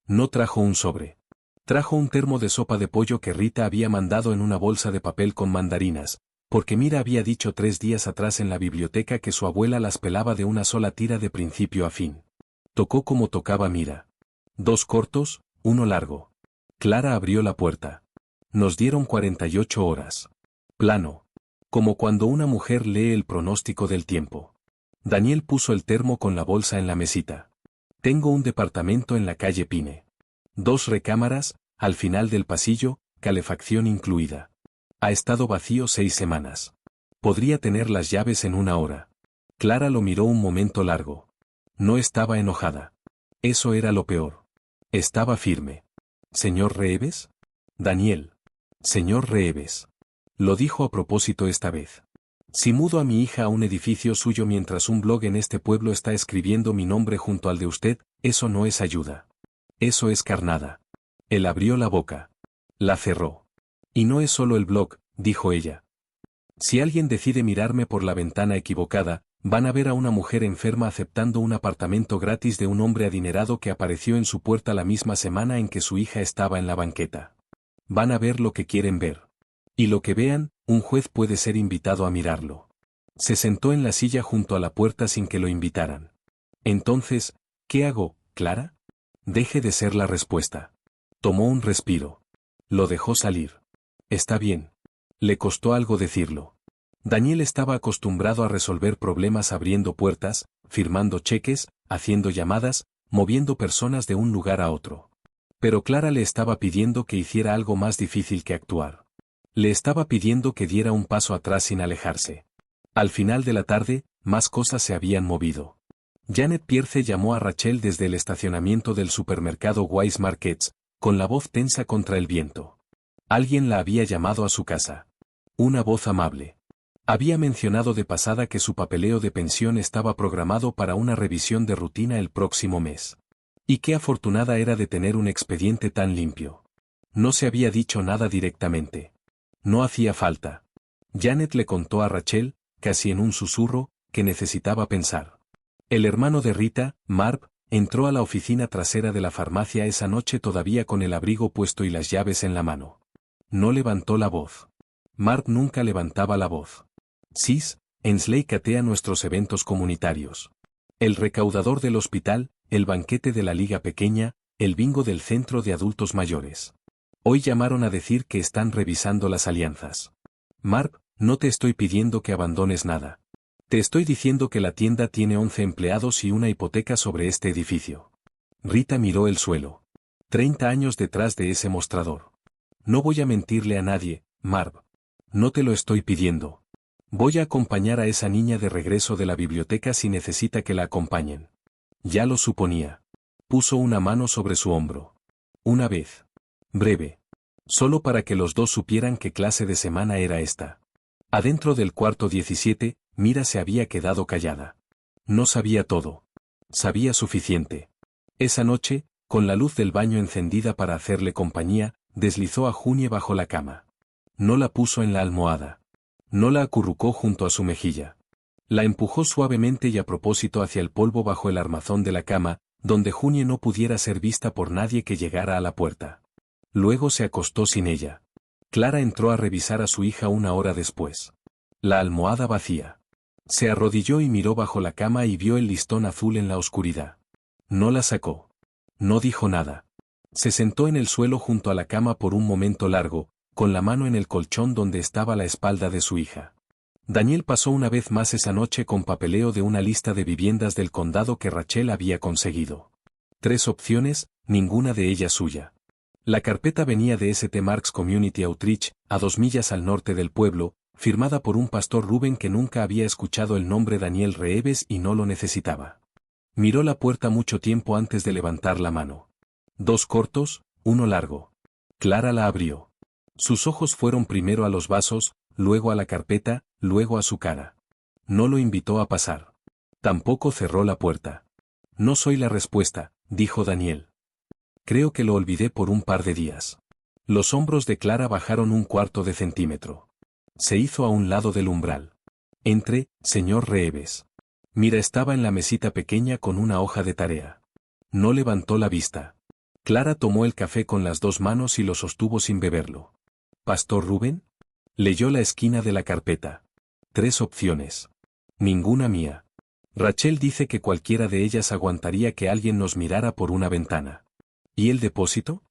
No trajo un sobre. Trajo un termo de sopa de pollo que Rita había mandado en una bolsa de papel con mandarinas, porque Mira había dicho 3 días atrás en la biblioteca que su abuela las pelaba de una sola tira de principio a fin. Tocó como tocaba Mira. 2 cortos, 1 largo. Clara abrió la puerta. Nos dieron 48 horas. Plano. Como cuando una mujer lee el pronóstico del tiempo. Daniel puso el termo con la bolsa en la mesita. Tengo un departamento en la calle Pine. 2 recámaras, al final del pasillo, calefacción incluida. Ha estado vacío 6 semanas. Podría tener las llaves en 1 hora. Clara lo miró un momento largo. No estaba enojada. Eso era lo peor. Estaba firme. ¿Señor Reeves? Daniel. Señor Reeves. Lo dijo a propósito esta vez. Si mudo a mi hija a un edificio suyo mientras un blog en este pueblo está escribiendo mi nombre junto al de usted, eso no es ayuda. Eso es carnada. Él abrió la boca. La cerró. Y no es solo el blog, dijo ella. Si alguien decide mirarme por la ventana equivocada, van a ver a una mujer enferma aceptando un apartamento gratis de un hombre adinerado que apareció en su puerta la misma semana en que su hija estaba en la banqueta. Van a ver lo que quieren ver. Y lo que vean, un juez puede ser invitado a mirarlo. Se sentó en la silla junto a la puerta sin que lo invitaran. Entonces, ¿qué hago, Clara? Deje de ser la respuesta. Tomó un respiro. Lo dejó salir. Está bien. Le costó algo decirlo. Daniel estaba acostumbrado a resolver problemas abriendo puertas, firmando cheques, haciendo llamadas, moviendo personas de un lugar a otro. Pero Clara le estaba pidiendo que hiciera algo más difícil que actuar. Le estaba pidiendo que diera un paso atrás sin alejarse. Al final de la tarde, más cosas se habían movido. Janet Pierce llamó a Rachel desde el estacionamiento del supermercado Wise Markets, con la voz tensa contra el viento. Alguien la había llamado a su casa. Una voz amable. Había mencionado de pasada que su papeleo de pensión estaba programado para una revisión de rutina el próximo mes. Y qué afortunada era de tener un expediente tan limpio. No se había dicho nada directamente. No hacía falta. Janet le contó a Rachel, casi en un susurro, que necesitaba pensar. El hermano de Rita, Marv, entró a la oficina trasera de la farmacia esa noche todavía con el abrigo puesto y las llaves en la mano. No levantó la voz. Marv nunca levantaba la voz. Sis, Ensley catea nuestros eventos comunitarios. El recaudador del hospital, el banquete de la liga pequeña, el bingo del centro de adultos mayores. Hoy llamaron a decir que están revisando las alianzas. Marv, no te estoy pidiendo que abandones nada. Te estoy diciendo que la tienda tiene 11 empleados y una hipoteca sobre este edificio. Rita miró el suelo. 30 años detrás de ese mostrador. No voy a mentirle a nadie, Marv. No te lo estoy pidiendo. Voy a acompañar a esa niña de regreso de la biblioteca si necesita que la acompañen. Ya lo suponía. Puso una mano sobre su hombro. Una vez. Breve. Solo para que los dos supieran qué clase de semana era esta. Adentro del cuarto 17, Mira se había quedado callada. No sabía todo. Sabía suficiente. Esa noche, con la luz del baño encendida para hacerle compañía, deslizó a Junie bajo la cama. No la puso en la almohada. No la acurrucó junto a su mejilla. La empujó suavemente y a propósito hacia el polvo bajo el armazón de la cama, donde Junie no pudiera ser vista por nadie que llegara a la puerta. Luego se acostó sin ella. Clara entró a revisar a su hija una hora después. La almohada vacía. Se arrodilló y miró bajo la cama y vio el listón azul en la oscuridad. No la sacó. No dijo nada. Se sentó en el suelo junto a la cama por un momento largo, con la mano en el colchón donde estaba la espalda de su hija. Daniel pasó una vez más esa noche con papeleo de una lista de viviendas del condado que Rachel había conseguido. 3 opciones, ninguna de ellas suya. La carpeta venía de St. Mark's Community Outreach, a 2 millas al norte del pueblo, firmada por un pastor Rubén que nunca había escuchado el nombre Daniel Reeves y no lo necesitaba. Miró la puerta mucho tiempo antes de levantar la mano. 2 cortos, 1 largo. Clara la abrió. Sus ojos fueron primero a los vasos, luego a la carpeta, luego a su cara. No lo invitó a pasar. Tampoco cerró la puerta. No soy la respuesta, dijo Daniel. Creo que lo olvidé por un par de días. Los hombros de Clara bajaron 1/4 de centímetro. Se hizo a un lado del umbral. Entre, señor Reeves. Mira estaba en la mesita pequeña con una hoja de tarea. No levantó la vista. Clara tomó el café con las 2 manos y lo sostuvo sin beberlo. ¿Pastor Rubén? Leyó la esquina de la carpeta. 3 opciones. Ninguna mía. Rachel dice que cualquiera de ellas aguantaría que alguien nos mirara por una ventana. ¿Y el depósito?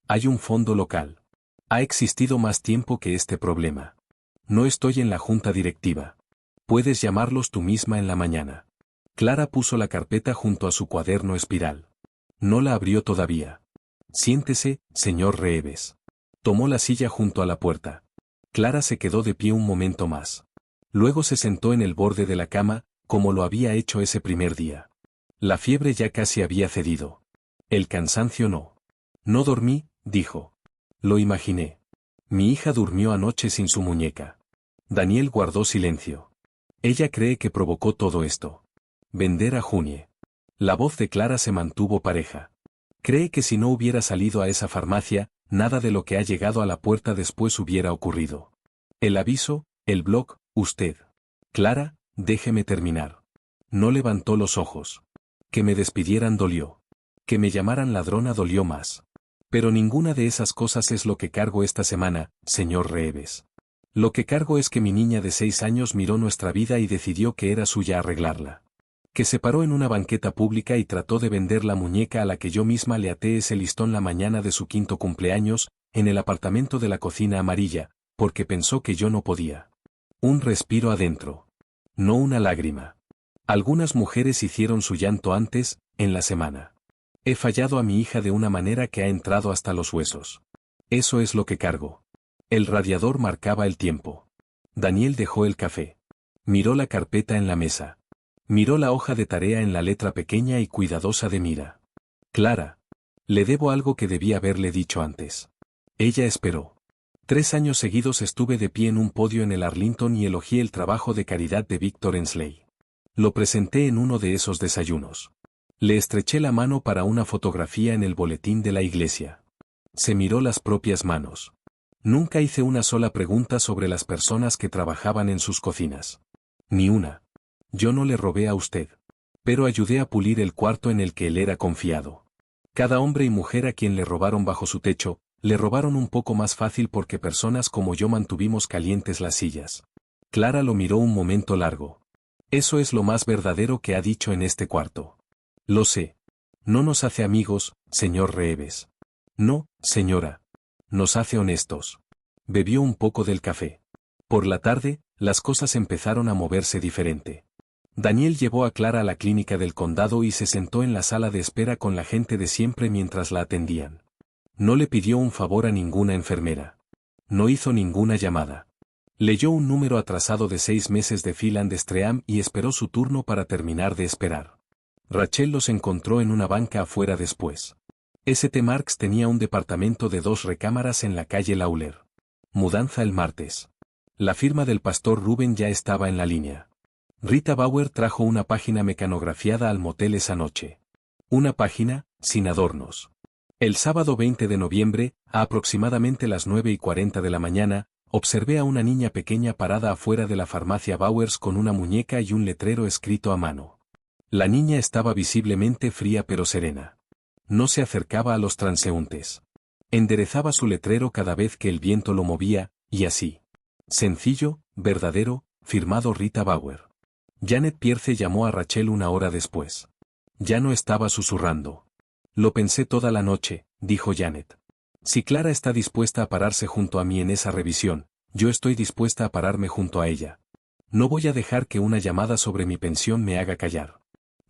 Hay un fondo local. Ha existido más tiempo que este problema. No estoy en la junta directiva. Puedes llamarlos tú misma en la mañana. Clara puso la carpeta junto a su cuaderno espiral. No la abrió todavía. Siéntese, señor Reeves. Tomó la silla junto a la puerta. Clara se quedó de pie un momento más. Luego se sentó en el borde de la cama, como lo había hecho ese primer día. La fiebre ya casi había cedido. El cansancio no. No dormí, dijo. Lo imaginé. Mi hija durmió anoche sin su muñeca. Daniel guardó silencio. Ella cree que provocó todo esto. Vender a Junie. La voz de Clara se mantuvo pareja. Cree que si no hubiera salido a esa farmacia, nada de lo que ha llegado a la puerta después hubiera ocurrido. El aviso, el blog, usted. Clara, déjeme terminar. No levantó los ojos. Que me despidieran dolió. Que me llamaran ladrona dolió más. Pero ninguna de esas cosas es lo que cargo esta semana, señor Reeves. Lo que cargo es que mi niña de 6 años miró nuestra vida y decidió que era suya arreglarla. Que se paró en una banqueta pública y trató de vender la muñeca a la que yo misma le até ese listón la mañana de su 5º cumpleaños, en el apartamento de la cocina amarilla, porque pensó que yo no podía. Un respiro adentro. No una lágrima. Algunas mujeres hicieron su llanto antes, en la semana. He fallado a mi hija de una manera que ha entrado hasta los huesos. Eso es lo que cargo. El radiador marcaba el tiempo. Daniel dejó el café. Miró la carpeta en la mesa. Miró la hoja de tarea en la letra pequeña y cuidadosa de Mira. Clara. Le debo algo que debía haberle dicho antes. Ella esperó. 3 años seguidos estuve de pie en un podio en el Arlington y elogié el trabajo de caridad de Víctor Ensley. Lo presenté en uno de esos desayunos. Le estreché la mano para una fotografía en el boletín de la iglesia. Se miró las propias manos. Nunca hice una sola pregunta sobre las personas que trabajaban en sus cocinas. Ni una. Yo no le robé a usted. Pero ayudé a pulir el cuarto en el que él era confiado. Cada hombre y mujer a quien le robaron bajo su techo, le robaron un poco más fácil porque personas como yo mantuvimos calientes las sillas. Clara lo miró un momento largo. Eso es lo más verdadero que ha dicho en este cuarto. Lo sé. No nos hace amigos, señor Reeves. No, señora. Nos hace honestos. Bebió un poco del café. Por la tarde, las cosas empezaron a moverse diferente. Daniel llevó a Clara a la clínica del condado y se sentó en la sala de espera con la gente de siempre mientras la atendían. No le pidió un favor a ninguna enfermera. No hizo ninguna llamada. Leyó un número atrasado de 6 meses de Phil and Stream y esperó su turno para terminar de esperar. Rachel los encontró en una banca afuera después. St. Mark's tenía un departamento de 2 recámaras en la calle Lawler. Mudanza el martes. La firma del pastor Ruben ya estaba en la línea. Rita Bauer trajo una página mecanografiada al motel esa noche. Una página, sin adornos. El sábado 20 de noviembre, a aproximadamente las 9:40 de la mañana, observé a una niña pequeña parada afuera de la farmacia Bowers con una muñeca y un letrero escrito a mano. La niña estaba visiblemente fría pero serena. No se acercaba a los transeúntes. Enderezaba su letrero cada vez que el viento lo movía, y así. Sencillo, verdadero, firmado Rita Bauer. Janet Pierce llamó a Rachel una hora después. Ya no estaba susurrando. Lo pensé toda la noche, dijo Janet. Si Clara está dispuesta a pararse junto a mí en esa revisión, yo estoy dispuesta a pararme junto a ella. No voy a dejar que una llamada sobre mi pensión me haga callar.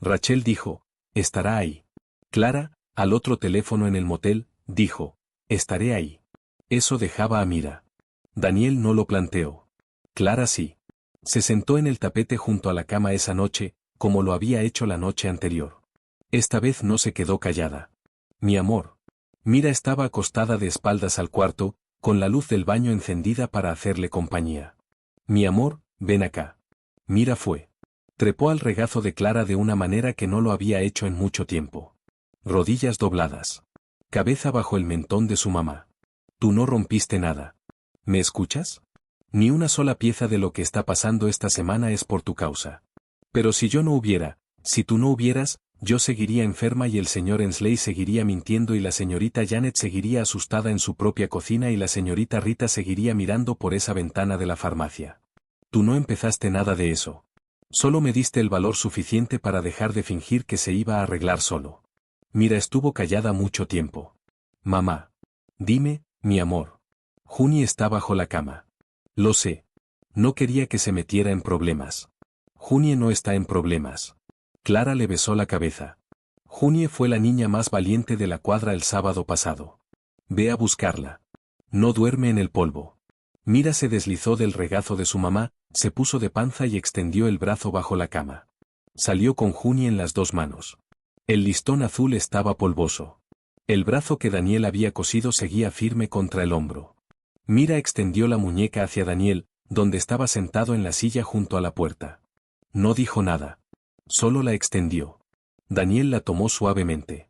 Rachel dijo, estará ahí. Clara, al otro teléfono en el motel, dijo, estaré ahí. Eso dejaba a Mira. Daniel no lo planteó. Clara sí. Se sentó en el tapete junto a la cama esa noche, como lo había hecho la noche anterior. Esta vez no se quedó callada. Mi amor. Mira estaba acostada de espaldas al cuarto, con la luz del baño encendida para hacerle compañía. Mi amor, ven acá. Mira fue. Trepó al regazo de Clara de una manera que no lo había hecho en mucho tiempo. Rodillas dobladas. Cabeza bajo el mentón de su mamá. Tú no rompiste nada. ¿Me escuchas? Ni una sola pieza de lo que está pasando esta semana es por tu causa. Pero si yo no hubiera, si tú no hubieras, yo seguiría enferma y el señor Ensley seguiría mintiendo y la señorita Janet seguiría asustada en su propia cocina y la señorita Rita seguiría mirando por esa ventana de la farmacia. Tú no empezaste nada de eso. Solo me diste el valor suficiente para dejar de fingir que se iba a arreglar solo. Mira estuvo callada mucho tiempo. Mamá. Dime, mi amor. Juni está bajo la cama. Lo sé. No quería que se metiera en problemas. Junie no está en problemas. Clara le besó la cabeza. Junie fue la niña más valiente de la cuadra el sábado pasado. Ve a buscarla. No duerme en el polvo. Mira se deslizó del regazo de su mamá, se puso de panza y extendió el brazo bajo la cama. Salió con Junie en las 2 manos. El listón azul estaba polvoso. El brazo que Daniel había cosido seguía firme contra el hombro. Mira extendió la muñeca hacia Daniel, donde estaba sentado en la silla junto a la puerta. No dijo nada. Solo la extendió. Daniel la tomó suavemente.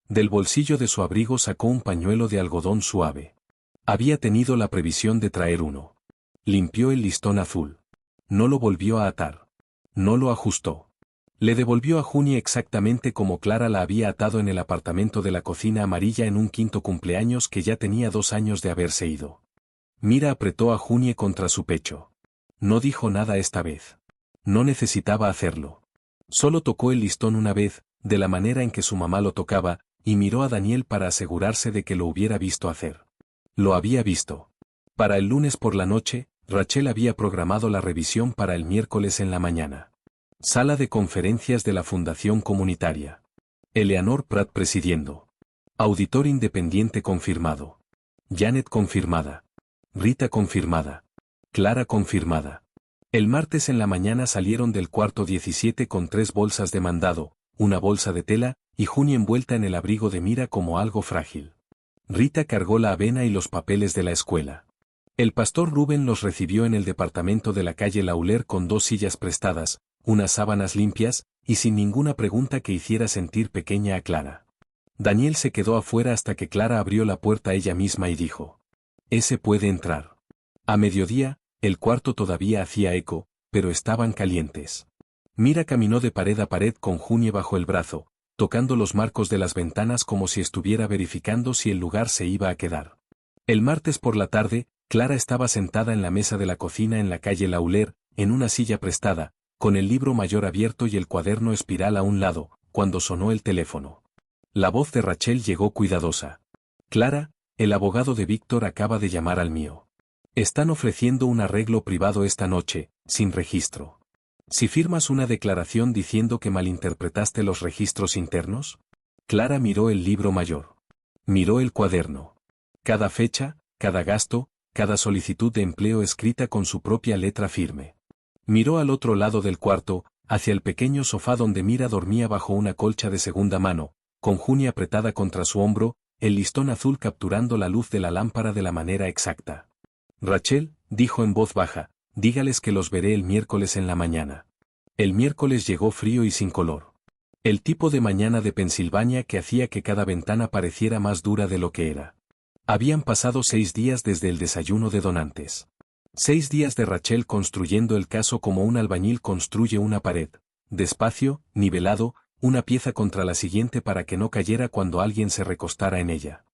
Del bolsillo de su abrigo sacó un pañuelo de algodón suave. Había tenido la previsión de traer uno. Limpió el listón azul. No lo volvió a atar. No lo ajustó. Le devolvió a Junie exactamente como Clara la había atado en el apartamento de la cocina amarilla en un 5º cumpleaños que ya tenía 2 años de haberse ido. Mira apretó a Junie contra su pecho. No dijo nada esta vez. No necesitaba hacerlo. Solo tocó el listón una vez, de la manera en que su mamá lo tocaba, y miró a Daniel para asegurarse de que lo hubiera visto hacer. Lo había visto. Para el lunes por la noche, Rachel había programado la revisión para el miércoles en la mañana. Sala de conferencias de la Fundación Comunitaria. Eleanor Pratt presidiendo. Auditor independiente confirmado. Janet confirmada. Rita confirmada. Clara confirmada. El martes en la mañana salieron del cuarto 17 con 3 bolsas de mandado, una bolsa de tela, y Junie envuelta en el abrigo de Mira como algo frágil. Rita cargó la avena y los papeles de la escuela. El pastor Ruben los recibió en el departamento de la calle Lawler con 2 sillas prestadas, unas sábanas limpias, y sin ninguna pregunta que hiciera sentir pequeña a Clara. Daniel se quedó afuera hasta que Clara abrió la puerta ella misma y dijo: «Ese puede entrar». A mediodía, el cuarto todavía hacía eco, pero estaban calientes. Mira caminó de pared a pared con Junie bajo el brazo, tocando los marcos de las ventanas como si estuviera verificando si el lugar se iba a quedar. El martes por la tarde, Clara estaba sentada en la mesa de la cocina en la calle Lawler, en una silla prestada, con el libro mayor abierto y el cuaderno espiral a un lado, cuando sonó el teléfono. La voz de Rachel llegó cuidadosa. «Clara, el abogado de Víctor acaba de llamar al mío. Están ofreciendo un arreglo privado esta noche, sin registro. Si firmas una declaración diciendo que malinterpretaste los registros internos». Clara miró el libro mayor. Miró el cuaderno. Cada fecha, cada gasto, cada solicitud de empleo escrita con su propia letra firme. Miró al otro lado del cuarto, hacia el pequeño sofá donde Mira dormía bajo una colcha de segunda mano, con Juni apretada contra su hombro, el listón azul capturando la luz de la lámpara de la manera exacta. Rachel, dijo en voz baja, dígales que los veré el miércoles en la mañana. El miércoles llegó frío y sin color. El tipo de mañana de Pensilvania que hacía que cada ventana pareciera más dura de lo que era. Habían pasado 6 días desde el desayuno de donantes. 6 días de Rachel construyendo el caso como un albañil construye una pared, despacio, nivelado, una pieza contra la siguiente para que no cayera cuando alguien se recostara en ella.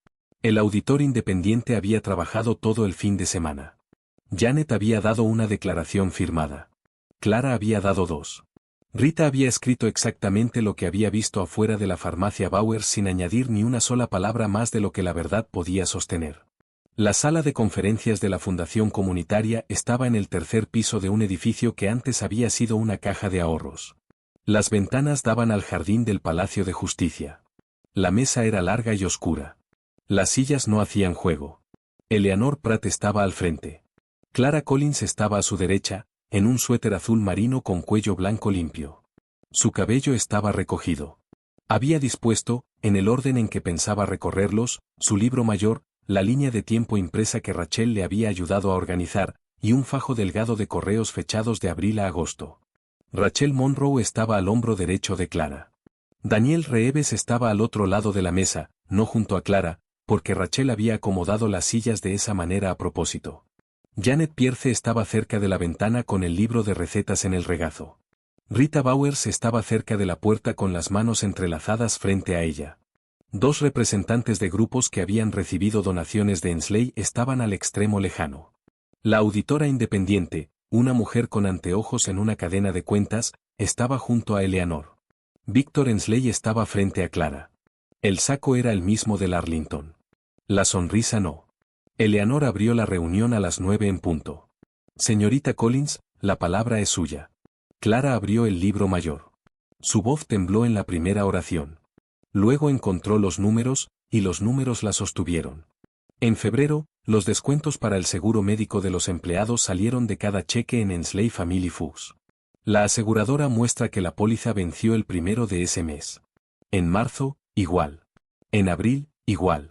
El auditor independiente había trabajado todo el fin de semana. Janet había dado una declaración firmada. Clara había dado 2. Rita había escrito exactamente lo que había visto afuera de la farmacia Bowers sin añadir ni una sola palabra más de lo que la verdad podía sostener. La sala de conferencias de la Fundación Comunitaria estaba en el tercer piso de un edificio que antes había sido una caja de ahorros. Las ventanas daban al jardín del Palacio de Justicia. La mesa era larga y oscura. Las sillas no hacían juego. Eleanor Pratt estaba al frente. Clara Collins estaba a su derecha, en un suéter azul marino con cuello blanco limpio. Su cabello estaba recogido. Había dispuesto, en el orden en que pensaba recorrerlos, su libro mayor, la línea de tiempo impresa que Rachel le había ayudado a organizar, y un fajo delgado de correos fechados de abril a agosto. Rachel Monroe estaba al hombro derecho de Clara. Daniel Reeves estaba al otro lado de la mesa, no junto a Clara, porque Rachel había acomodado las sillas de esa manera a propósito. Janet Pierce estaba cerca de la ventana con el libro de recetas en el regazo. Rita Bowers estaba cerca de la puerta con las manos entrelazadas frente a ella. 2 representantes de grupos que habían recibido donaciones de Ensley estaban al extremo lejano. La auditora independiente, una mujer con anteojos en una cadena de cuentas, estaba junto a Eleanor. Víctor Ensley estaba frente a Clara. El saco era el mismo del Arlington. La sonrisa no. Eleanor abrió la reunión a las 9 en punto. Señorita Collins, la palabra es suya. Clara abrió el libro mayor. Su voz tembló en la primera oración. Luego encontró los números, y los números la sostuvieron. En febrero, los descuentos para el seguro médico de los empleados salieron de cada cheque en Ensley Family Foods. La aseguradora muestra que la póliza venció el primero de ese mes. En marzo, igual. En abril, igual.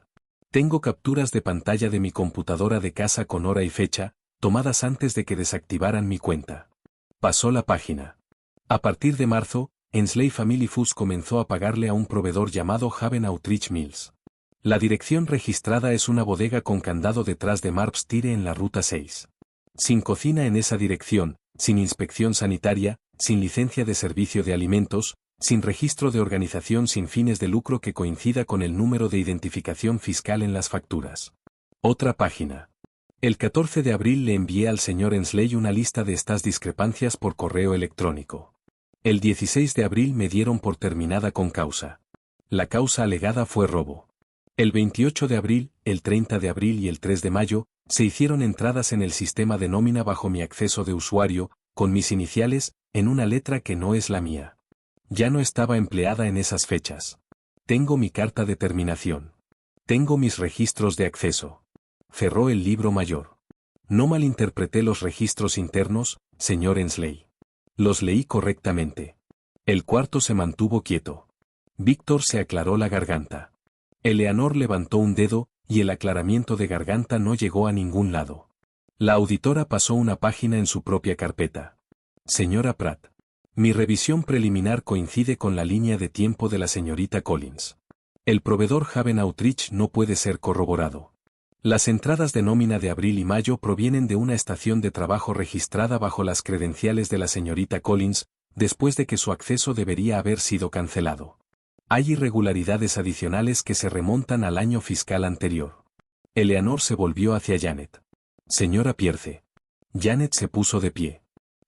Tengo capturas de pantalla de mi computadora de casa con hora y fecha, tomadas antes de que desactivaran mi cuenta. Pasó la página. A partir de marzo, Ensley Family Foods comenzó a pagarle a un proveedor llamado Haven Outreach Mills. La dirección registrada es una bodega con candado detrás de Marps Tire en la ruta 6. Sin cocina en esa dirección, sin inspección sanitaria, sin licencia de servicio de alimentos, sin registro de organización sin fines de lucro que coincida con el número de identificación fiscal en las facturas. Otra página. El 14 de abril le envié al señor Ensley una lista de estas discrepancias por correo electrónico. El 16 de abril me dieron por terminada con causa. La causa alegada fue robo. El 28 de abril, el 30 de abril y el 3 de mayo, se hicieron entradas en el sistema de nómina bajo mi acceso de usuario, con mis iniciales, en una letra que no es la mía. Ya no estaba empleada en esas fechas. Tengo mi carta de terminación. Tengo mis registros de acceso. Cerró el libro mayor. No malinterpreté los registros internos, señor Ensley. Los leí correctamente. El cuarto se mantuvo quieto. Víctor se aclaró la garganta. Eleanor levantó un dedo, y el aclaramiento de garganta no llegó a ningún lado. La auditora pasó una página en su propia carpeta. Señora Pratt. Mi revisión preliminar coincide con la línea de tiempo de la señorita Collins. El proveedor Haven Outreach no puede ser corroborado. Las entradas de nómina de abril y mayo provienen de una estación de trabajo registrada bajo las credenciales de la señorita Collins, después de que su acceso debería haber sido cancelado. Hay irregularidades adicionales que se remontan al año fiscal anterior. Eleanor se volvió hacia Janet. Señora Pierce. Janet se puso de pie.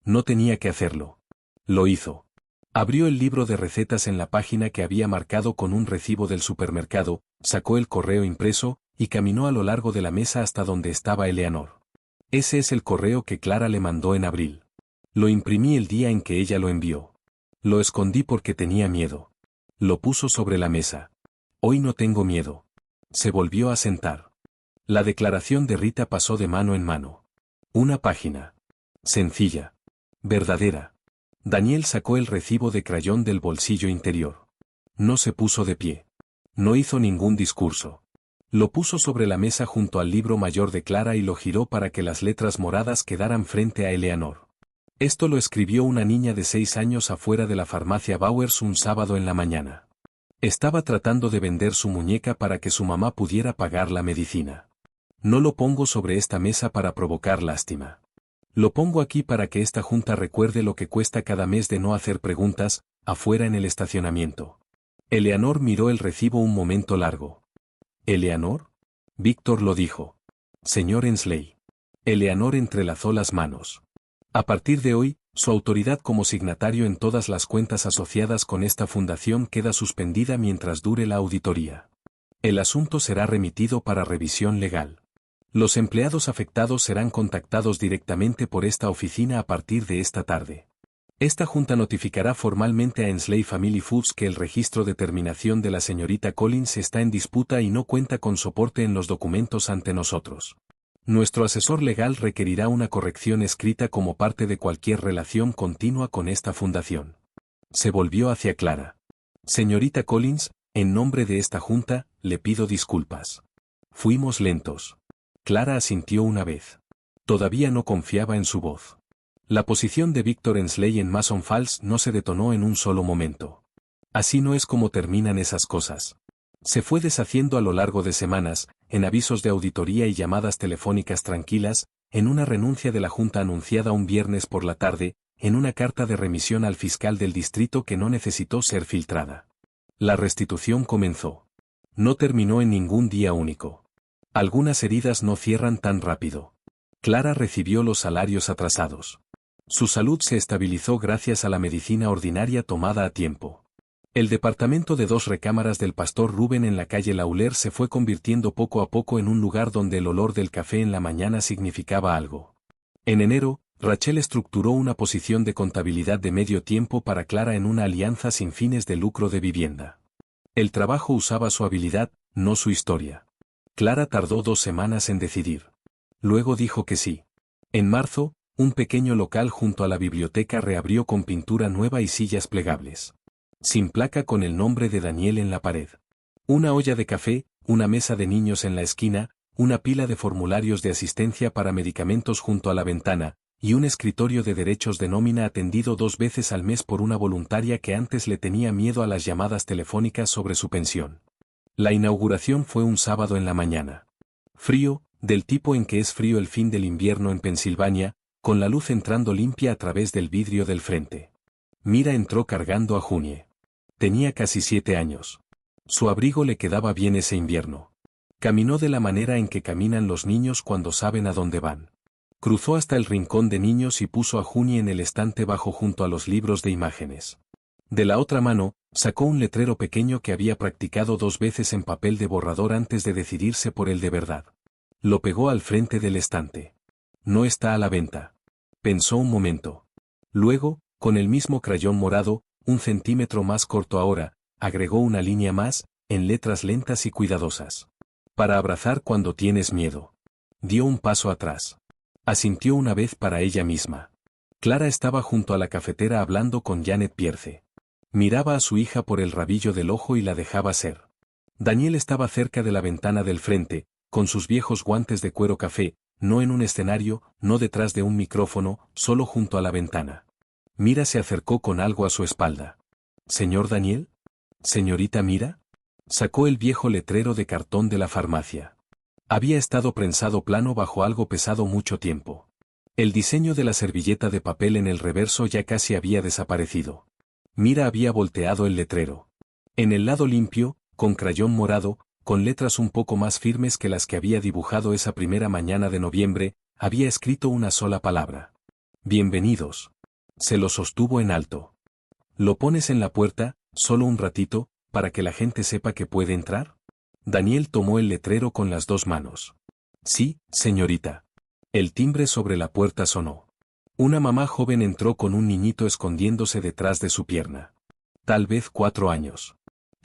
No tenía que hacerlo. Lo hizo. Abrió el libro de recetas en la página que había marcado con un recibo del supermercado, sacó el correo impreso, y caminó a lo largo de la mesa hasta donde estaba Eleanor. Ese es el correo que Clara le mandó en abril. Lo imprimí el día en que ella lo envió. Lo escondí porque tenía miedo. Lo puso sobre la mesa. Hoy no tengo miedo. Se volvió a sentar. La declaración de Rita pasó de mano en mano. Una página. Sencilla. Verdadera. Daniel sacó el recibo de crayón del bolsillo interior. No se puso de pie. No hizo ningún discurso. Lo puso sobre la mesa junto al libro mayor de Clara y lo giró para que las letras moradas quedaran frente a Eleanor. Esto lo escribió una niña de 6 años afuera de la farmacia Bowers un sábado en la mañana. Estaba tratando de vender su muñeca para que su mamá pudiera pagar la medicina. No lo pongo sobre esta mesa para provocar lástima. Lo pongo aquí para que esta junta recuerde lo que cuesta cada mes de no hacer preguntas, afuera en el estacionamiento. Eleanor miró el recibo un momento largo. ¿Eleanor? Víctor lo dijo. Señor Ensley. Eleanor entrelazó las manos. A partir de hoy, su autoridad como signatario en todas las cuentas asociadas con esta fundación queda suspendida mientras dure la auditoría. El asunto será remitido para revisión legal. Los empleados afectados serán contactados directamente por esta oficina a partir de esta tarde. Esta junta notificará formalmente a Ensley Family Foods que el registro de terminación de la señorita Collins está en disputa y no cuenta con soporte en los documentos ante nosotros. Nuestro asesor legal requerirá una corrección escrita como parte de cualquier relación continua con esta fundación. Se volvió hacia Clara. Señorita Collins, en nombre de esta junta, le pido disculpas. Fuimos lentos. Clara asintió una vez. Todavía no confiaba en su voz. La posición de Víctor Ensley en Mason Falls no se detonó en un solo momento. Así no es como terminan esas cosas. Se fue deshaciendo a lo largo de semanas, en avisos de auditoría y llamadas telefónicas tranquilas, en una renuncia de la Junta anunciada un viernes por la tarde, en una carta de remisión al fiscal del distrito que no necesitó ser filtrada. La restitución comenzó. No terminó en ningún día único. Algunas heridas no cierran tan rápido. Clara recibió los salarios atrasados. Su salud se estabilizó gracias a la medicina ordinaria tomada a tiempo. El departamento de 2 recámaras del pastor Rubén en la calle Lauler se fue convirtiendo poco a poco en un lugar donde el olor del café en la mañana significaba algo. En enero, Rachel estructuró una posición de contabilidad de medio tiempo para Clara en una alianza sin fines de lucro de vivienda. El trabajo usaba su habilidad, no su historia. Clara tardó 2 semanas en decidir. Luego dijo que sí. En marzo, un pequeño local junto a la biblioteca reabrió con pintura nueva y sillas plegables. Sin placa con el nombre de Daniel en la pared. Una olla de café, una mesa de niños en la esquina, una pila de formularios de asistencia para medicamentos junto a la ventana, y un escritorio de derechos de nómina atendido 2 veces al mes por una voluntaria que antes le tenía miedo a las llamadas telefónicas sobre su pensión. La inauguración fue un sábado en la mañana. Frío, del tipo en que es frío el fin del invierno en Pensilvania, con la luz entrando limpia a través del vidrio del frente. Mira entró cargando a Junie. Tenía casi 7 años. Su abrigo le quedaba bien ese invierno. Caminó de la manera en que caminan los niños cuando saben a dónde van. Cruzó hasta el rincón de niños y puso a Junie en el estante bajo junto a los libros de imágenes. De la otra mano, sacó un letrero pequeño que había practicado 2 veces en papel de borrador antes de decidirse por el de verdad. Lo pegó al frente del estante. No está a la venta. Pensó un momento. Luego, con el mismo crayón morado, 1 centímetro más corto ahora, agregó una línea más, en letras lentas y cuidadosas. Para abrazar cuando tienes miedo. Dio un paso atrás. Asintió una vez para ella misma. Clara estaba junto a la cafetera hablando con Janet Pierce. Miraba a su hija por el rabillo del ojo y la dejaba ser. Daniel estaba cerca de la ventana del frente, con sus viejos guantes de cuero café, no en un escenario, no detrás de un micrófono, solo junto a la ventana. Mira se acercó con algo a su espalda. ¿Señor Daniel? ¿Señorita Mira? Sacó el viejo letrero de cartón de la farmacia. Había estado prensado plano bajo algo pesado mucho tiempo. El diseño de la servilleta de papel en el reverso ya casi había desaparecido. Mira había volteado el letrero. En el lado limpio, con crayón morado, con letras un poco más firmes que las que había dibujado esa primera mañana de noviembre, había escrito una sola palabra. Bienvenidos. Se lo sostuvo en alto. ¿Lo pones en la puerta, solo un ratito, para que la gente sepa que puede entrar? Daniel tomó el letrero con las 2 manos. Sí, señorita. El timbre sobre la puerta sonó. Una mamá joven entró con un niñito escondiéndose detrás de su pierna. Tal vez 4 años.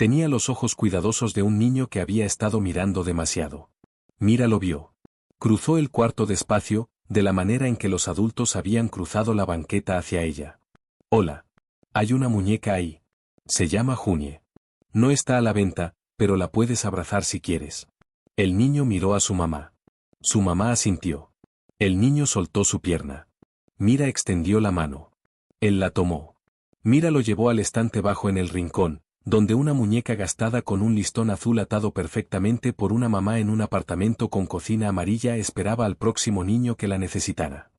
Tenía los ojos cuidadosos de un niño que había estado mirando demasiado. Mira lo vio. Cruzó el cuarto despacio, de la manera en que los adultos habían cruzado la banqueta hacia ella. Hola. Hay una muñeca ahí. Se llama Junie. No está a la venta, pero la puedes abrazar si quieres. El niño miró a su mamá. Su mamá asintió. El niño soltó su pierna. Mira extendió la mano. Él la tomó. Mira lo llevó al estante bajo en el rincón, donde una muñeca gastada con un listón azul atado perfectamente por una mamá en un apartamento con cocina amarilla esperaba al próximo niño que la necesitara.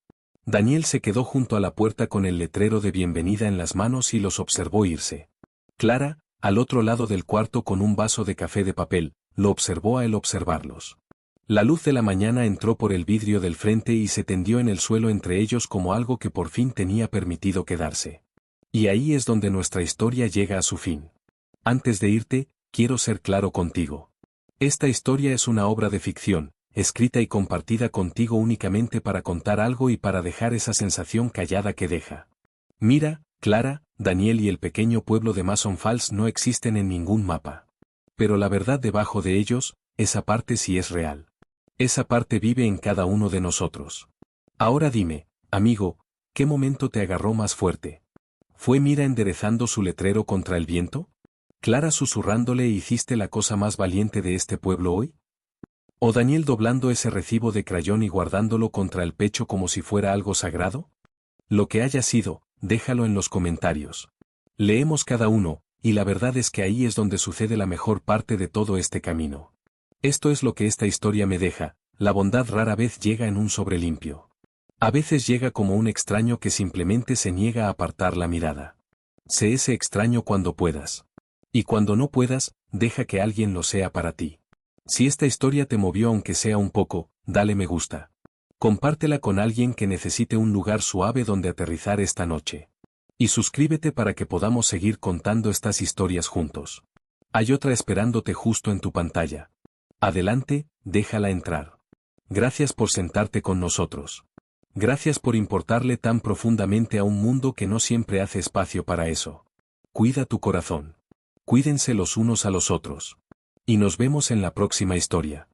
Daniel se quedó junto a la puerta con el letrero de bienvenida en las manos y los observó irse. Clara, al otro lado del cuarto con un vaso de café de papel, lo observó a él observarlos. La luz de la mañana entró por el vidrio del frente y se tendió en el suelo entre ellos como algo que por fin tenía permitido quedarse. Y ahí es donde nuestra historia llega a su fin. Antes de irte, quiero ser claro contigo. Esta historia es una obra de ficción, escrita y compartida contigo únicamente para contar algo y para dejar esa sensación callada que deja. Mira, Clara, Daniel y el pequeño pueblo de Mason Falls no existen en ningún mapa. Pero la verdad debajo de ellos, esa parte sí es real. Esa parte vive en cada uno de nosotros. Ahora dime, amigo, ¿qué momento te agarró más fuerte? ¿Fue Mira enderezando su letrero contra el viento? ¿Clara susurrándole hiciste la cosa más valiente de este pueblo hoy? ¿O Daniel doblando ese recibo de crayón y guardándolo contra el pecho como si fuera algo sagrado? Lo que haya sido, déjalo en los comentarios. Leemos cada uno, y la verdad es que ahí es donde sucede la mejor parte de todo este camino. Esto es lo que esta historia me deja, la bondad rara vez llega en un sobre limpio. A veces llega como un extraño que simplemente se niega a apartar la mirada. Sé ese extraño cuando puedas. Y cuando no puedas, deja que alguien lo sea para ti. Si esta historia te movió aunque sea un poco, dale me gusta. Compártela con alguien que necesite un lugar suave donde aterrizar esta noche. Y suscríbete para que podamos seguir contando estas historias juntos. Hay otra esperándote justo en tu pantalla. Adelante, déjala entrar. Gracias por sentarte con nosotros. Gracias por importarle tan profundamente a un mundo que no siempre hace espacio para eso. Cuida tu corazón. Cuídense los unos a los otros. Y nos vemos en la próxima historia.